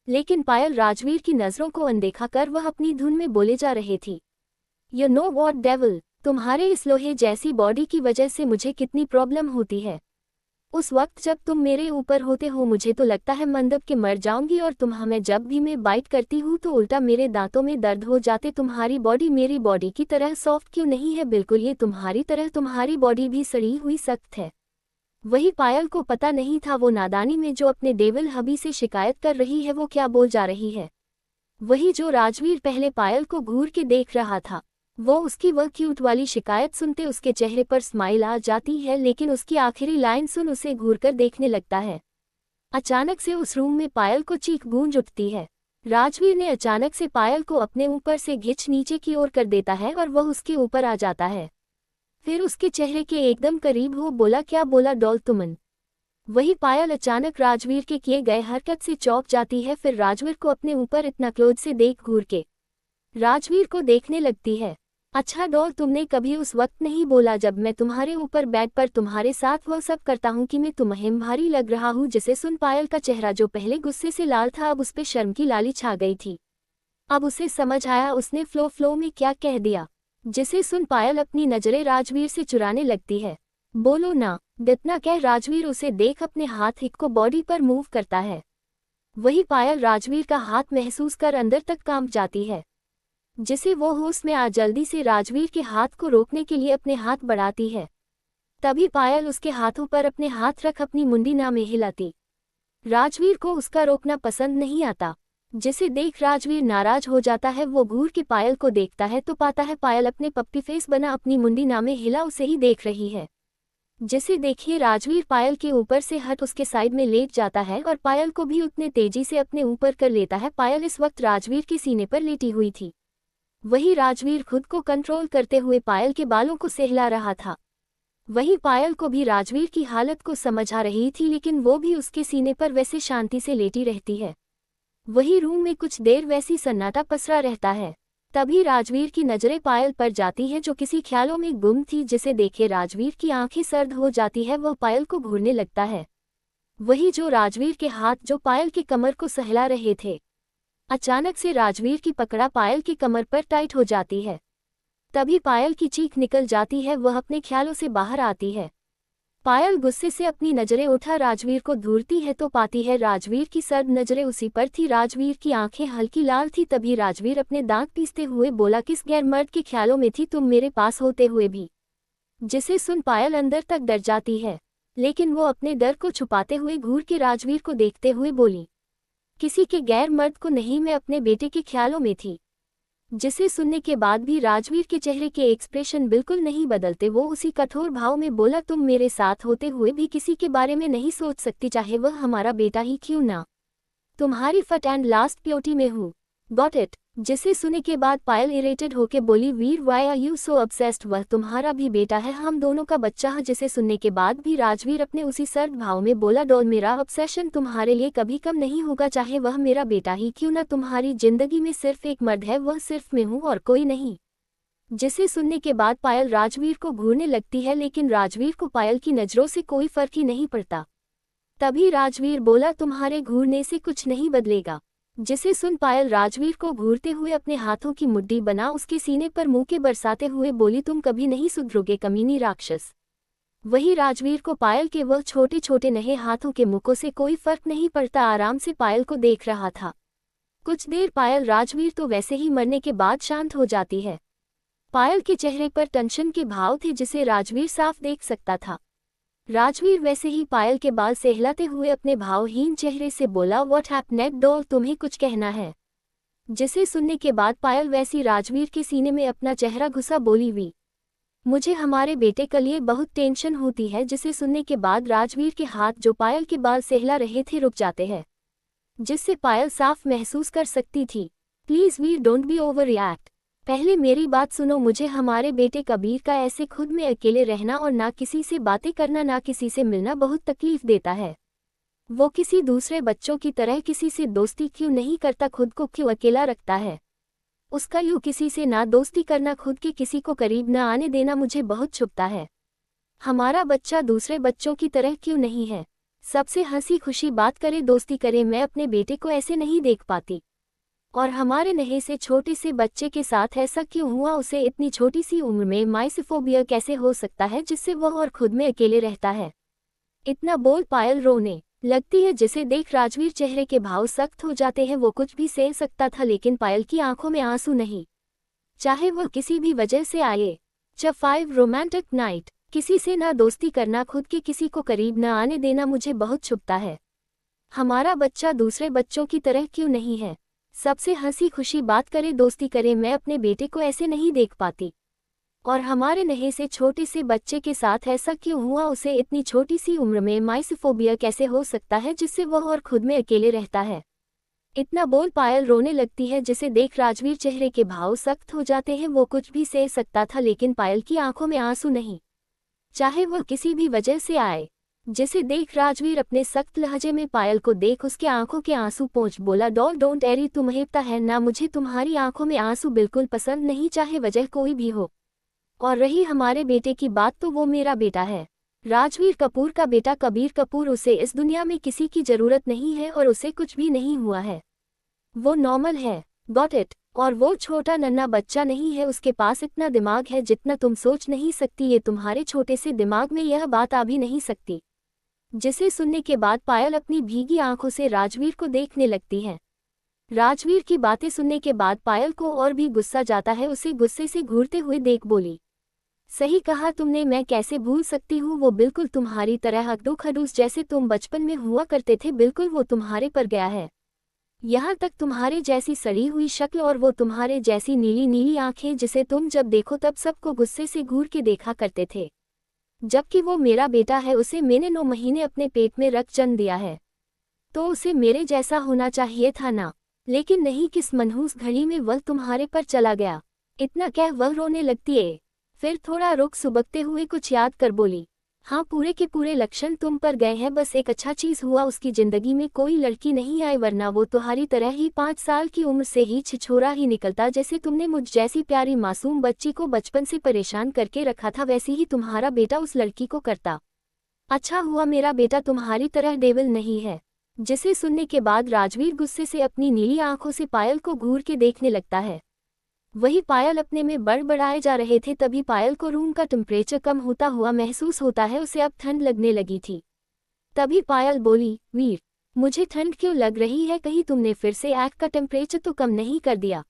लेकिन पायल राजवीर की नजरों को अनदेखा कर वह अपनी धुन में बोले जा रही थी, यू नो व्हाट डेविल, तुम्हारे इस लोहे जैसी बॉडी की वजह से मुझे कितनी प्रॉब्लम होती है। उस वक्त जब तुम मेरे ऊपर होते हो मुझे तो लगता है मंदब के मर जाऊंगी, और हमें जब भी मैं बाइट करती हूँ तो उल्टा मेरे दांतों में दर्द हो जाते। तुम्हारी बॉडी मेरी बॉडी की तरह सॉफ्ट क्यों नहीं है, बिल्कुल ये तुम्हारी तरह तुम्हारी बॉडी भी सड़ी हुई सख्त है। वही पायल को पता नहीं था वो नादानी में जो अपने डेविल हबी से शिकायत कर रही है वो क्या बोल जा रही है। वही जो राजवीर पहले पायल को घूर के देख रहा था, वो उसकी वह क्यूट वाली शिकायत सुनते उसके चेहरे पर स्माइल आ जाती है, लेकिन उसकी आखिरी लाइन सुन उसे घूरकर देखने लगता है। अचानक से उस रूम में पायल को चीख गूंज उठती है। राजवीर ने अचानक से पायल को अपने ऊपर से घिंच नीचे की ओर कर देता है और वह उसके ऊपर आ जाता है। फिर उसके चेहरे के एकदम करीब हो बोला, क्या बोला डॉल तुमन। वही पायल अचानक राजवीर के किए गए हरकत से चौंक जाती है, फिर राजवीर को अपने ऊपर इतना क्लोज से देख घूर के राजवीर को देखने लगती है। अच्छा डॉल, तुमने कभी उस वक्त नहीं बोला जब मैं तुम्हारे ऊपर बेड पर तुम्हारे साथ वह सब करता हूँ कि मैं तुम्हें भारी लग रहा हूँ। जिसे सुन पायल का चेहरा जो पहले गुस्से से लाल था अब उस पे शर्म की लाली छा गई थी। अब उसे समझ आया उसने फ्लो में क्या कह दिया। जिसे सुन पायल अपनी नजरें राजवीर से चुराने लगती है। बोलो ना, दितना कह राजवीर उसे देख अपने हाथ हिक को बॉडी पर मूव करता है। वही पायल राजवीर का हाथ महसूस कर अंदर तक कांप जाती है, जिसे वो होश में आ जल्दी से राजवीर के हाथ को रोकने के लिए अपने हाथ बढ़ाती है। तभी पायल उसके हाथों पर अपने हाथ रख अपनी मुंडी ना में हिलाती। राजवीर को उसका रोकना पसंद नहीं आता, जिसे देख राजवीर नाराज हो जाता है। वो घूर के पायल को देखता है तो पाता है पायल अपने पप्पी फेस बना अपनी मुंडी ना में हिला उसे ही देख रही है। जिसे देखिए राजवीर पायल के ऊपर से हट उसके साइड में लेट जाता है और पायल को भी उतने तेजी से अपने ऊपर कर लेता है। पायल इस वक्त राजवीर के सीने पर लेटी हुई थी। वही राजवीर खुद को कंट्रोल करते हुए पायल के बालों को सहला रहा था। वही पायल को भी राजवीर की हालत को समझ आ रही थी, लेकिन वो भी उसके सीने पर वैसे शांति से लेटी रहती है। वही रूम में कुछ देर वैसी सन्नाटा पसरा रहता है। तभी राजवीर की नजरें पायल पर जाती हैं, जो किसी ख्यालों में गुम थी। जिसे देखे राजवीर की आंखें सर्द हो जाती है। वह पायल को घूरने लगता है। वही जो राजवीर के हाथ जो पायल की कमर को सहला रहे थे, अचानक से राजवीर की पकड़ा पायल की कमर पर टाइट हो जाती है। तभी पायल की चीख निकल जाती है। वह अपने ख्यालों से बाहर आती है। पायल गुस्से से अपनी नजरें उठा राजवीर को घूरती है तो पाती है राजवीर की सर्द नजरें उसी पर थी। राजवीर की आंखें हल्की लाल थी। तभी राजवीर अपने दांत पीसते हुए बोला, किस गैर मर्द के ख्यालों में थी तुम मेरे पास होते हुए भी। जिसे सुन पायल अंदर तक डर जाती है, लेकिन वो अपने डर को छुपाते हुए घूर के राजवीर को देखते हुए बोली, किसी के गैर मर्द को नहीं, मैं अपने बेटे के ख्यालों में थी। जिसे सुनने के बाद भी राजवीर के चेहरे के एक्सप्रेशन बिल्कुल नहीं बदलते। वो उसी कठोर भाव में बोला, तुम मेरे साथ होते हुए भी किसी के बारे में नहीं सोच सकती, चाहे वह हमारा बेटा ही क्यों ना। तुम्हारी फट एंड लास्ट प्योटी में हूँ। Got it. जिसे सुने के बाद पायल इरेटेड होके बोली, Veer why are you so obsessed, वह तुम्हारा भी बेटा है, हम दोनों का बच्चा है। जिसे सुनने के बाद भी राजवीर अपने उसी सर्द भाव में बोला, डॉल मेरा ऑब्सेशन तुम्हारे लिए कभी कम नहीं होगा, चाहे वह मेरा बेटा ही क्यों ना। तुम्हारी जिंदगी में सिर्फ एक मर्द है, वह सिर्फ मैं हूँ और कोई नहीं। जिसे सुनने के बाद पायल राजवीर को घूरने लगती है, लेकिन राजवीर को पायल की नजरों से कोई फर्क ही नहीं पड़ता। तभी राजवीर बोला, तुम्हारे घूरने से कुछ नहीं बदलेगा। जिसे सुन पायल राजवीर को घूरते हुए अपने हाथों की मुट्ठी बना उसके सीने पर मुंह के बरसाते हुए बोली, तुम कभी नहीं सुधरोगे कमीनी राक्षस। वही राजवीर को पायल के वह छोटे छोटे नहे हाथों के मुकों से कोई फर्क नहीं पड़ता, आराम से पायल को देख रहा था। कुछ देर पायल राजवीर तो वैसे ही मरने के बाद शांत हो जाती है। पायल के चेहरे पर टेंशन के भाव थे, जिसे राजवीर साफ देख सकता था। राजवीर वैसे ही पायल के बाल सहलाते हुए अपने भावहीन चेहरे से बोला, व्हाट हैपनेड डॉल, तुम्हें कुछ कहना है। जिसे सुनने के बाद पायल वैसी राजवीर के सीने में अपना चेहरा घुसा बोली, वी मुझे हमारे बेटे के लिए बहुत टेंशन होती है। जिसे सुनने के बाद राजवीर के हाथ जो पायल के बाल सहला रहे थे रुक जाते हैं, जिससे पायल साफ महसूस कर सकती थी, please Veer don't be over react, पहले मेरी बात सुनो। मुझे हमारे बेटे कबीर का ऐसे खुद में अकेले रहना और ना किसी से बातें करना, ना किसी से मिलना बहुत तकलीफ देता है। वो किसी दूसरे बच्चों की तरह किसी से दोस्ती क्यों नहीं करता, खुद को क्यों अकेला रखता है। उसका यूँ किसी से ना दोस्ती करना, खुद के किसी को करीब न आने देना मुझे बहुत छुपता है। हमारा बच्चा दूसरे बच्चों की तरह क्यों नहीं है, सबसे हंसी खुशी बात करे, दोस्ती करे, मैं अपने बेटे को ऐसे नहीं देख पाती। और हमारे नहे से छोटे से बच्चे के साथ ऐसा क्यों हुआ, उसे इतनी छोटी सी उम्र में माइसोफोबिया कैसे हो सकता है, जिससे वह और खुद में अकेले रहता है। इतना बोल पायल रोने लगती है, जिसे देख राजवीर चेहरे के भाव सख्त हो जाते हैं। वो कुछ भी सह सकता था, लेकिन पायल की आंखों में आंसू नहीं, चाहे वह किसी भी वजह से आए। जब 5 रोमांटिक नाइट, किसी से ना दोस्ती करना, खुद के किसी को करीब न आने देना मुझे बहुत छुपता है। हमारा बच्चा दूसरे बच्चों की तरह क्यों नहीं है, सबसे हंसी खुशी बात करे, दोस्ती करे, मैं अपने बेटे को ऐसे नहीं देख पाती। और हमारे नहे से छोटे से बच्चे के साथ ऐसा क्यों हुआ, उसे इतनी छोटी सी उम्र में माइसोफोबिया कैसे हो सकता है, जिससे वह और खुद में अकेले रहता है। इतना बोल पायल रोने लगती है, जिसे देख राजवीर चेहरे के भाव सख्त हो जाते हैं। वो कुछ भी सह सकता था, लेकिन पायल की आंखों में आंसू नहीं, चाहे वह किसी भी वजह से आए। जिसे देख राजवीर अपने सख्त लहजे में पायल को देख उसके आंखों के आंसू पोंछ बोला, डॉल डोंट एरी, तुम्हें पता है ना, मुझे तुम्हारी आंखों में आंसू बिल्कुल पसंद नहीं, चाहे वजह कोई भी हो। और रही हमारे बेटे की बात, तो वो मेरा बेटा है, राजवीर कपूर का बेटा कबीर कपूर। उसे इस दुनिया में किसी की जरूरत नहीं है और उसे कुछ भी नहीं हुआ है, वो नॉर्मल है। Got it. और वो छोटा नन्हा बच्चा नहीं है, उसके पास इतना दिमाग है जितना तुम सोच नहीं सकती, ये तुम्हारे छोटे से दिमाग में यह बात आ भी नहीं सकती। जिसे सुनने के बाद पायल अपनी भीगी आंखों से राजवीर को देखने लगती है। राजवीर की बातें सुनने के बाद पायल को और भी गुस्सा जाता है, उसे गुस्से से घूरते हुए देख बोली, सही कहा तुमने, मैं कैसे भूल सकती हूँ, वो बिल्कुल तुम्हारी तरह हड्डू खडूस जैसे तुम बचपन में हुआ करते थे, बिल्कुल वो तुम्हारे पर गया है। यहाँ तक तुम्हारे जैसी सड़ी हुई शक्ल और वो तुम्हारे जैसी नीली नीली आंखें, जिसे तुम जब देखो तब सबको गुस्से से घूर के देखा करते थे। जबकि वो मेरा बेटा है, उसे मैंने 9 महीने अपने पेट में रख जन्म दिया है। तो उसे मेरे जैसा होना चाहिए था ना। लेकिन नहीं, किस मनहूस घड़ी में वह तुम्हारे पर चला गया। इतना कह वह रोने लगती है। फिर थोड़ा रुक सुबकते हुए कुछ याद कर बोली, हाँ पूरे के पूरे लक्षण तुम पर गए हैं, बस एक अच्छा चीज हुआ, उसकी जिंदगी में कोई लड़की नहीं आई, वरना वो तुम्हारी तरह ही 5 साल की उम्र से ही छिछोरा ही निकलता। जैसे तुमने मुझ जैसी प्यारी मासूम बच्ची को बचपन से परेशान करके रखा था, वैसे ही तुम्हारा बेटा उस लड़की को करता। अच्छा हुआ मेरा बेटा तुम्हारी तरह डेविल नहीं है। जिसे सुनने के बाद राजवीर गुस्से से अपनी नीली आंखों से पायल को घूर के देखने लगता है। वही पायल अपने में बड़बड़ाए जा रहे थे, तभी पायल को रूम का टेम्परेचर कम होता हुआ महसूस होता है, उसे अब ठंड लगने लगी थी। तभी पायल बोली, वीर मुझे ठंड क्यों लग रही है, कहीं तुमने फिर से आग का टेम्परेचर तो कम नहीं कर दिया।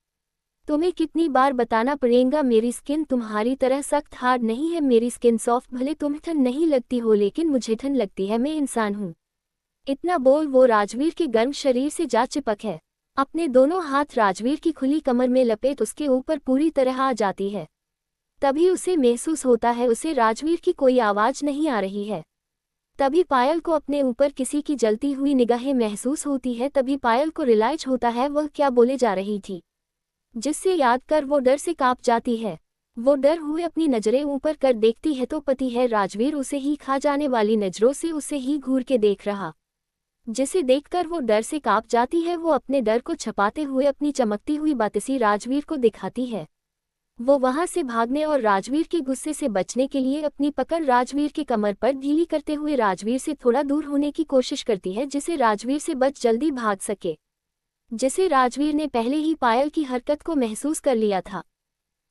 तुम्हें कितनी बार बताना पड़ेगा, मेरी स्किन तुम्हारी तरह सख्त हार्ड नहीं है, मेरी स्किन सॉफ्ट, भले तुम्हें ठंड नहीं लगती हो लेकिन मुझे ठंड लगती है, मैं इंसान हूँ। इतना बोल वो राजवीर के गर्म शरीर से जा चिपक है। अपने दोनों हाथ राजवीर की खुली कमर में लपेट उसके ऊपर पूरी तरह आ जाती है। तभी उसे महसूस होता है उसे राजवीर की कोई आवाज नहीं आ रही है। तभी पायल को अपने ऊपर किसी की जलती हुई निगाहें महसूस होती है। तभी पायल को रियलाइज होता है वह क्या बोले जा रही थी, जिससे याद कर वो डर से कांप जाती है। वो डर हुए अपनी नजरें ऊपर कर देखती है तो पति है राजवीर उसे ही खा जाने वाली नजरों से उसे ही घूर के देख रहा, जिसे देखकर वो डर से कांप जाती है। वो अपने डर को छुपाते हुए अपनी चमकती हुई बातिसी राजवीर को दिखाती है। वो वहां से भागने और राजवीर के गुस्से से बचने के लिए अपनी पकड़ राजवीर के कमर पर ढीली करते हुए राजवीर से थोड़ा दूर होने की कोशिश करती है, जिसे राजवीर से बच जल्दी भाग सके। जिसे राजवीर ने पहले ही पायल की हरकत को महसूस कर लिया था।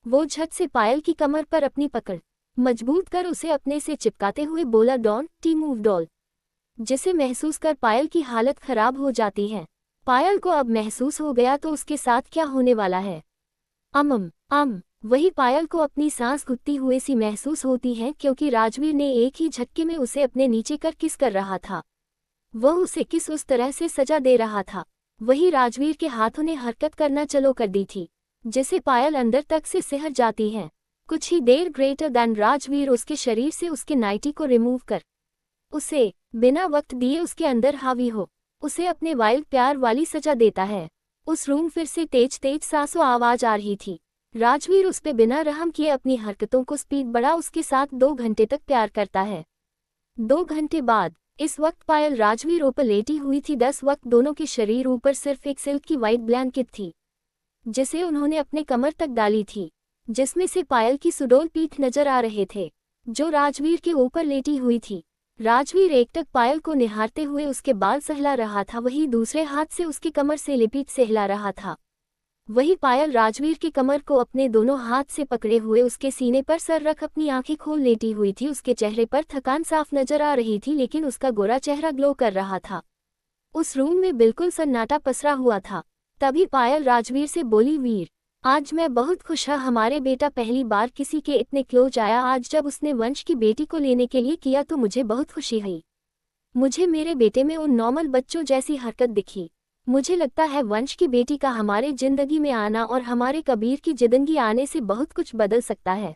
वो झट से पायल की कमर पर अपनी पकड़ मजबूत कर उसे अपने से चिपकाते हुए बोला, डोंट टी मूव डॉल। जिसे महसूस कर पायल की हालत खराब हो जाती है। पायल को अब महसूस हो गया तो उसके साथ क्या होने वाला है। वही पायल को अपनी सांस घुटती हुई सी महसूस होती है, क्योंकि राजवीर ने एक ही झटके में उसे अपने नीचे कर किस कर रहा था। वह उसे किस उस तरह से सजा दे रहा था। वही राजवीर के हाथों ने हरकत करना चलो कर दी थी, जिसे पायल अंदर तक से सिहर जाती है। कुछ ही देर ग्रेटर दैन राजवीर उसके शरीर से उसके नाइटी को रिमूव कर उसे बिना वक्त दिए उसके अंदर हावी हो उसे अपने वाइल्ड प्यार वाली सजा देता है। उस रूम फिर से तेज तेज सांसों आवाज आ रही थी। राजवीर उस पे बिना रहम किए अपनी हरकतों को स्पीड बढ़ा उसके साथ 2 घंटे तक प्यार करता है। 2 घंटे बाद इस वक्त पायल राजवीर ऊपर लेटी हुई थी। 10 वक्त दोनों के शरीर ऊपर सिर्फ एक सिल्क की वाइट ब्लैंकेट थी, जिसे उन्होंने अपने कमर तक डाली थी, जिसमें से पायल की सुडौल पीठ नजर आ रहे थे, जो राजवीर के ऊपर लेटी हुई थी। राजवीर एकटक पायल को निहारते हुए उसके बाल सहला रहा था, वही दूसरे हाथ से उसकी कमर से लिपीट सहला रहा था। वही पायल राजवीर की कमर को अपने दोनों हाथ से पकड़े हुए उसके सीने पर सर रख अपनी आंखें खोल लेटी हुई थी। उसके चेहरे पर थकान साफ नजर आ रही थी, लेकिन उसका गोरा चेहरा ग्लो कर रहा था। उस रूम में बिल्कुल सन्नाटा पसरा हुआ था। तभी पायल राजवीर से बोली, वीर आज मैं बहुत खुश हूँ, हमारे बेटा पहली बार किसी के इतने क्लोज आया। आज जब उसने वंश की बेटी को लेने के लिए किया तो मुझे बहुत खुशी हुई। मुझे मेरे बेटे में उन नॉर्मल बच्चों जैसी हरकत दिखी। मुझे लगता है वंश की बेटी का हमारे जिंदगी में आना और हमारे कबीर की जिंदगी आने से बहुत कुछ बदल सकता है।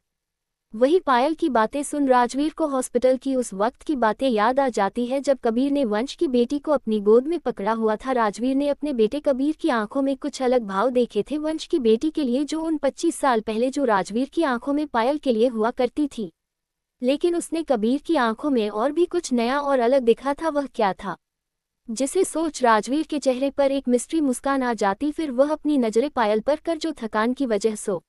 वही पायल की बातें सुन राजवीर को हॉस्पिटल की उस वक्त की बातें याद आ जाती है, जब कबीर ने वंश की बेटी को अपनी गोद में पकड़ा हुआ था। राजवीर ने अपने बेटे कबीर की आंखों में कुछ अलग भाव देखे थे वंश की बेटी के लिए, जो उन 25 साल पहले जो राजवीर की आंखों में पायल के लिए हुआ करती थी। लेकिन उसने कबीर की आंखों में और भी कुछ नया और अलग दिखा था। वह क्या था, जिसे सोच राजवीर के चेहरे पर एक मिस्ट्री मुस्कान आ जाती। फिर वह अपनी नजरें पायल पर कर जो थकान की वजह सो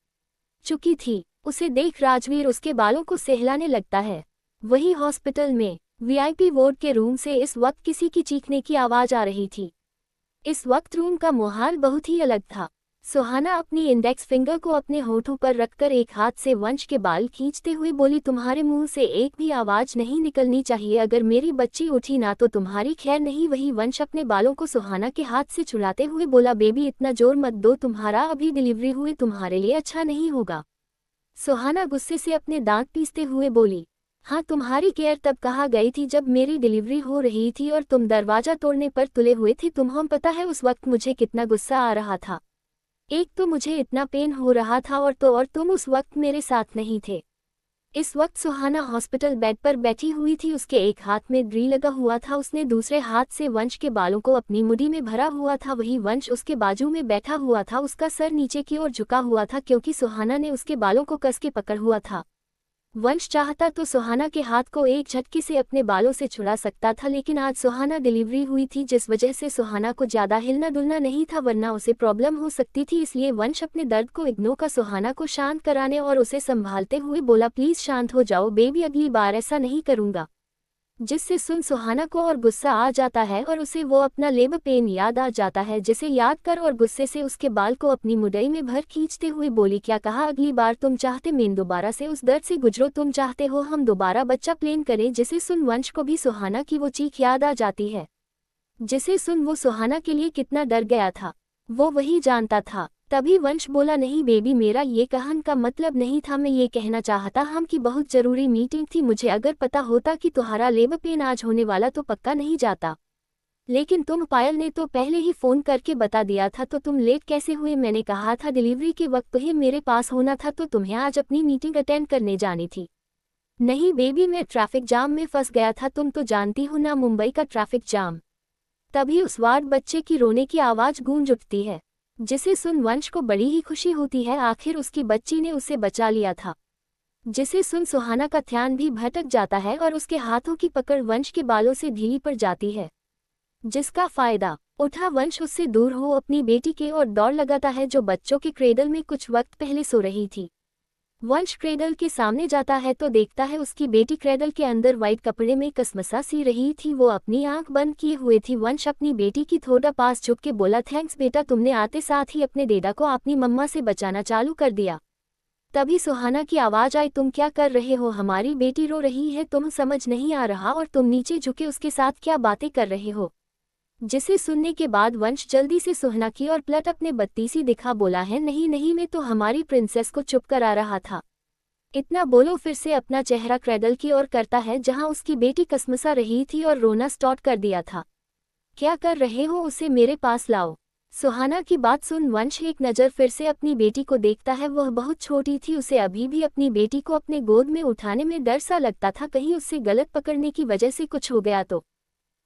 चुकी थी, उसे देख राजवीर उसके बालों को सहलाने लगता है। वही हॉस्पिटल में वीआईपी वार्ड के रूम से इस वक्त किसी की चीखने की आवाज आ रही थी। इस वक्त रूम का माहौल बहुत ही अलग था। सुहाना अपनी इंडेक्स फिंगर को अपने होठों पर रखकर एक हाथ से वंश के बाल खींचते हुए बोली, तुम्हारे मुंह से एक भी आवाज नहीं निकलनी चाहिए, अगर मेरी बच्ची उठी ना तो तुम्हारी खैर नहीं। वही वंश अपने बालों को सुहाना के हाथ से छुड़ाते हुए बोला, बेबी इतना जोर मत दो, तुम्हारा अभी डिलीवरी हुई, तुम्हारे लिए अच्छा नहीं होगा। सुहाना गुस्से से अपने दांत पीसते हुए बोली, हाँ तुम्हारी केयर तब कहाँ गई थी जब मेरी डिलीवरी हो रही थी और तुम दरवाजा तोड़ने पर तुले हुए थे। तुम्हें पता है उस वक्त मुझे कितना गुस्सा आ रहा था। एक तो मुझे इतना पेन हो रहा था और तुम उस वक्त मेरे साथ नहीं थे। इस वक्त सुहाना हॉस्पिटल बेड पर बैठी हुई थी। उसके एक हाथ में ड्री लगा हुआ था, उसने दूसरे हाथ से वंश के बालों को अपनी मुट्ठी में भरा हुआ था। वही वंश उसके बाजू में बैठा हुआ था, उसका सर नीचे की ओर झुका हुआ था क्योंकि सुहाना ने उसके बालों को कस के पकड़ हुआ था। वंश चाहता तो सुहाना के हाथ को एक झटके से अपने बालों से छुड़ा सकता था, लेकिन आज सुहाना डिलीवरी हुई थी जिस वजह से सुहाना को ज्यादा हिलना डुलना नहीं था, वरना उसे प्रॉब्लम हो सकती थी। इसलिए वंश अपने दर्द को इग्नोर कर सुहाना को शांत कराने और उसे संभालते हुए बोला, प्लीज शांत हो जाओ बेबी, अगली बार ऐसा नहीं करूंगा। जिससे सुन सुहाना को और गुस्सा आ जाता है और उसे वो अपना लेबर पेन याद आ जाता है, जिसे याद कर और गुस्से से उसके बाल को अपनी मुड़ई में भर खींचते हुए बोली, क्या कहा? अगली बार तुम चाहते मैं दोबारा से उस दर्द से गुजरो, तुम चाहते हो हम दोबारा बच्चा प्लेन करें? जिसे सुन वंश को भी सुहाना की वो चीख याद आ जाती है, जिसे सुन वो सुहाना के लिए कितना डर गया था वो वही जानता था। तभी वंश बोला, नहीं बेबी, मेरा ये कहन का मतलब नहीं था, मैं ये कहना चाहता हम कि बहुत जरूरी मीटिंग थी। मुझे अगर पता होता कि तुम्हारा लेबर पेन आज होने वाला तो पक्का नहीं जाता, लेकिन तुम पायल ने तो पहले ही फोन करके बता दिया था, तो तुम लेट कैसे हुए? मैंने कहा था डिलीवरी के वक्त तुम्हें मेरे पास होना था, तो तुम्हें आज अपनी मीटिंग अटेंड करने जानी थी। नहीं बेबी, मैं ट्रैफिक जाम में फंस गया था, तुम तो जानती हो ना मुंबई का ट्रैफिक जाम। तभी उस वार्ड बच्चे की रोने की आवाज गूंज उठती है, जिसे सुन वंश को बड़ी ही खुशी होती है, आखिर उसकी बच्ची ने उसे बचा लिया था। जिसे सुन सुहाना का ध्यान भी भटक जाता है और उसके हाथों की पकड़ वंश के बालों से ढीली पड़ जाती है, जिसका फायदा उठा वंश उससे दूर हो अपनी बेटी के और दौड़ लगाता है, जो बच्चों के क्रेडल में कुछ वक्त पहले सो रही थी। वंश क्रेडल के सामने जाता है तो देखता है उसकी बेटी क्रेडल के अंदर वाइट कपड़े में कसमसा सी रही थी, वो अपनी आंख बंद किए हुए थी। वंश अपनी बेटी की थोड़ा पास झुक के बोला, थैंक्स बेटा, तुमने आते साथ ही अपने डेडा को अपनी मम्मा से बचाना चालू कर दिया। तभी सुहाना की आवाज आई, तुम क्या कर रहे हो? हमारी बेटी रो रही है, तुम समझ नहीं आ रहा और तुम नीचे झुके उसके साथ क्या बातें कर रहे हो? जिसे सुनने के बाद वंश जल्दी से सुहाना की और पलट अपने बत्तीसी दिखा बोला है, नहीं नहीं, मैं तो हमारी प्रिंसेस को चुप करा रहा था। इतना बोलो फिर से अपना चेहरा क्रेडल की ओर करता है जहां उसकी बेटी कसमसा रही थी और रोना स्टार्ट कर दिया था। क्या कर रहे हो? उसे मेरे पास लाओ। सुहाना की बात सुन वंश एक नज़र फिर से अपनी बेटी को देखता है। वह बहुत छोटी थी, उसे अभी भी अपनी बेटी को अपने गोद में उठाने में डर सा लगता था, कहीं उससे गलत पकड़ने की वजह से कुछ हो गया तो।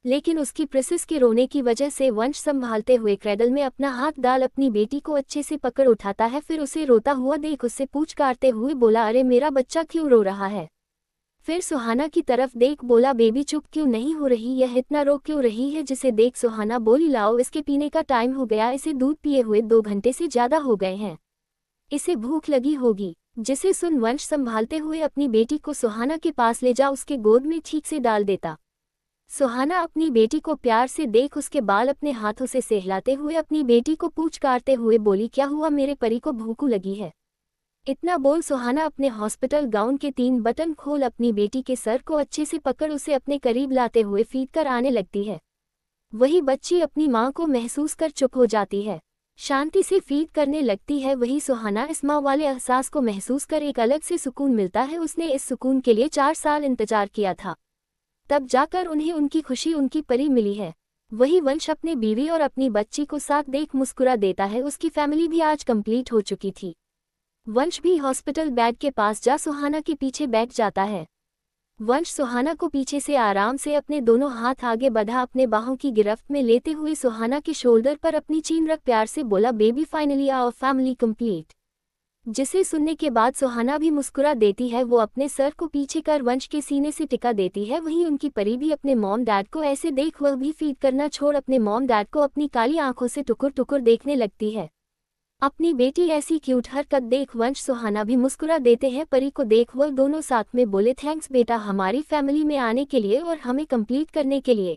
लेकिन उसकी प्रिंसेस के रोने की वजह से वंश संभालते हुए क्रेडल में अपना हाथ डाल अपनी बेटी को अच्छे से पकड़ उठाता है, फिर उसे रोता हुआ देख उससे पूछ काटते हुए बोला, अरे मेरा बच्चा क्यों रो रहा है? फिर सुहाना की तरफ देख बोला, बेबी चुप क्यों नहीं हो रही, यह इतना रो क्यों रही है? जिसे देख सुहाना बोली, लाओ इसके पीने का टाइम हो गया, इसे दूध पिए हुए 2 घंटे से ज्यादा हो गए हैं, इसे भूख लगी होगी। जिसे सुन वंश संभालते हुए अपनी बेटी को सुहाना के पास ले जा उसके गोद में ठीक से डाल देता। सुहाना अपनी बेटी को प्यार से देख उसके बाल अपने हाथों से सहलाते हुए अपनी बेटी को पूछ काटते हुए बोली, क्या हुआ मेरे परी को भूख लगी है? इतना बोल सुहाना अपने हॉस्पिटल गाउन के 3 बटन खोल अपनी बेटी के सर को अच्छे से पकड़ उसे अपने करीब लाते हुए फीड कर आने लगती है। वही बच्ची अपनी मां को महसूस कर चुप हो जाती है, शांति से फीड करने लगती है। वही सुहाना इस मां वाले एहसास को महसूस कर एक अलग से सुकून मिलता है। उसने इस सुकून के लिए 4 साल इंतजार किया था, तब जाकर उन्हें उनकी खुशी, उनकी परी मिली है। वही वंश अपने बीवी और अपनी बच्ची को साथ देख मुस्कुरा देता है, उसकी फैमिली भी आज कंप्लीट हो चुकी थी। वंश भी हॉस्पिटल बेड के पास जा सुहाना के पीछे बैठ जाता है। वंश सुहाना को पीछे से आराम से अपने दोनों हाथ आगे बढ़ा अपने बाहों की गिरफ्त में लेते हुए सुहाना के शोल्डर पर अपनी चीन रख प्यार से बोला, baby finally our family complete. जिसे सुनने के बाद सुहाना भी मुस्कुरा देती है, वो अपने सर को पीछे कर वंश के सीने से टिका देती है। वहीं उनकी परी भी अपने मॉम डैड को ऐसे देख वह भी फीड करना छोड़ अपने मॉम डैड को अपनी काली आंखों से टुकुर टुकुर देखने लगती है। अपनी बेटी ऐसी क्यूट हरकत देख वंश सुहाना भी मुस्कुरा देते हैं। परी को देख वह दोनों साथ में बोले, थैंक्स बेटा हमारी फैमिली में आने के लिए और हमें कंप्लीट करने के लिए।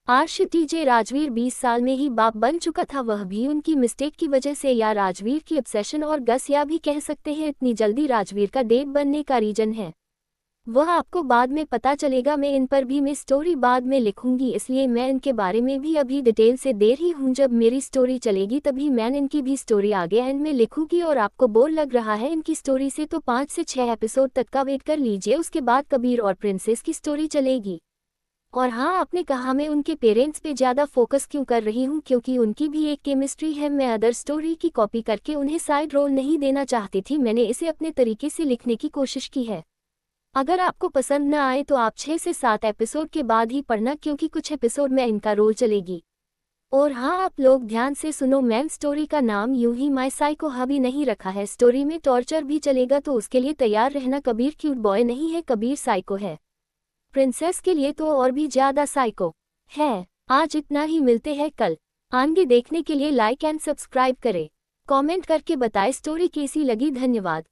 आर्श टीजे राजवीर 20 साल में ही बाप बन चुका था, वह भी उनकी मिस्टेक की वजह से, या राजवीर की ऑब्सेशन और गस, या भी कह सकते हैं इतनी जल्दी राजवीर का डेट बनने का रीजन है वह आपको बाद में पता चलेगा। मैं इन पर भी मैं स्टोरी बाद में लिखूंगी, इसलिए मैं इनके बारे में भी अभी डिटेल से दे रही हूँ। जब मेरी स्टोरी चलेगी तभी मैं इनकी भी स्टोरी आगे एंड में लिखूंगी। और आपको बोर लग रहा है इनकी स्टोरी से तो 5 से 6 एपिसोड तक का वेट कर लीजिए, उसके बाद कबीर और प्रिंसेस की स्टोरी चलेगी। और हाँ, आपने कहा मैं उनके पेरेंट्स पे ज़्यादा फोकस क्यों कर रही हूँ, क्योंकि उनकी भी एक केमिस्ट्री है। मैं अदर स्टोरी की कॉपी करके उन्हें साइड रोल नहीं देना चाहती थी, मैंने इसे अपने तरीके से लिखने की कोशिश की है। अगर आपको पसंद न आए तो आप 6 से 7 एपिसोड के बाद ही पढ़ना, क्योंकि कुछ एपिसोड में इनका रोल चलेगी। और हाँ, आप लोग ध्यान से सुनो, मैम स्टोरी का नाम यूं ही माय साइको हबी नहीं रखा है। स्टोरी में टॉर्चर भी चलेगा, तो उसके लिए तैयार रहना। कबीर क्यूट बॉय नहीं है, कबीर साइको है। प्रिंसेस के लिए तो और भी ज्यादा साइको है। आज इतना ही, मिलते हैं कल। आगे देखने के लिए लाइक एंड सब्सक्राइब करें। कमेंट करके बताएं स्टोरी कैसी लगी। धन्यवाद।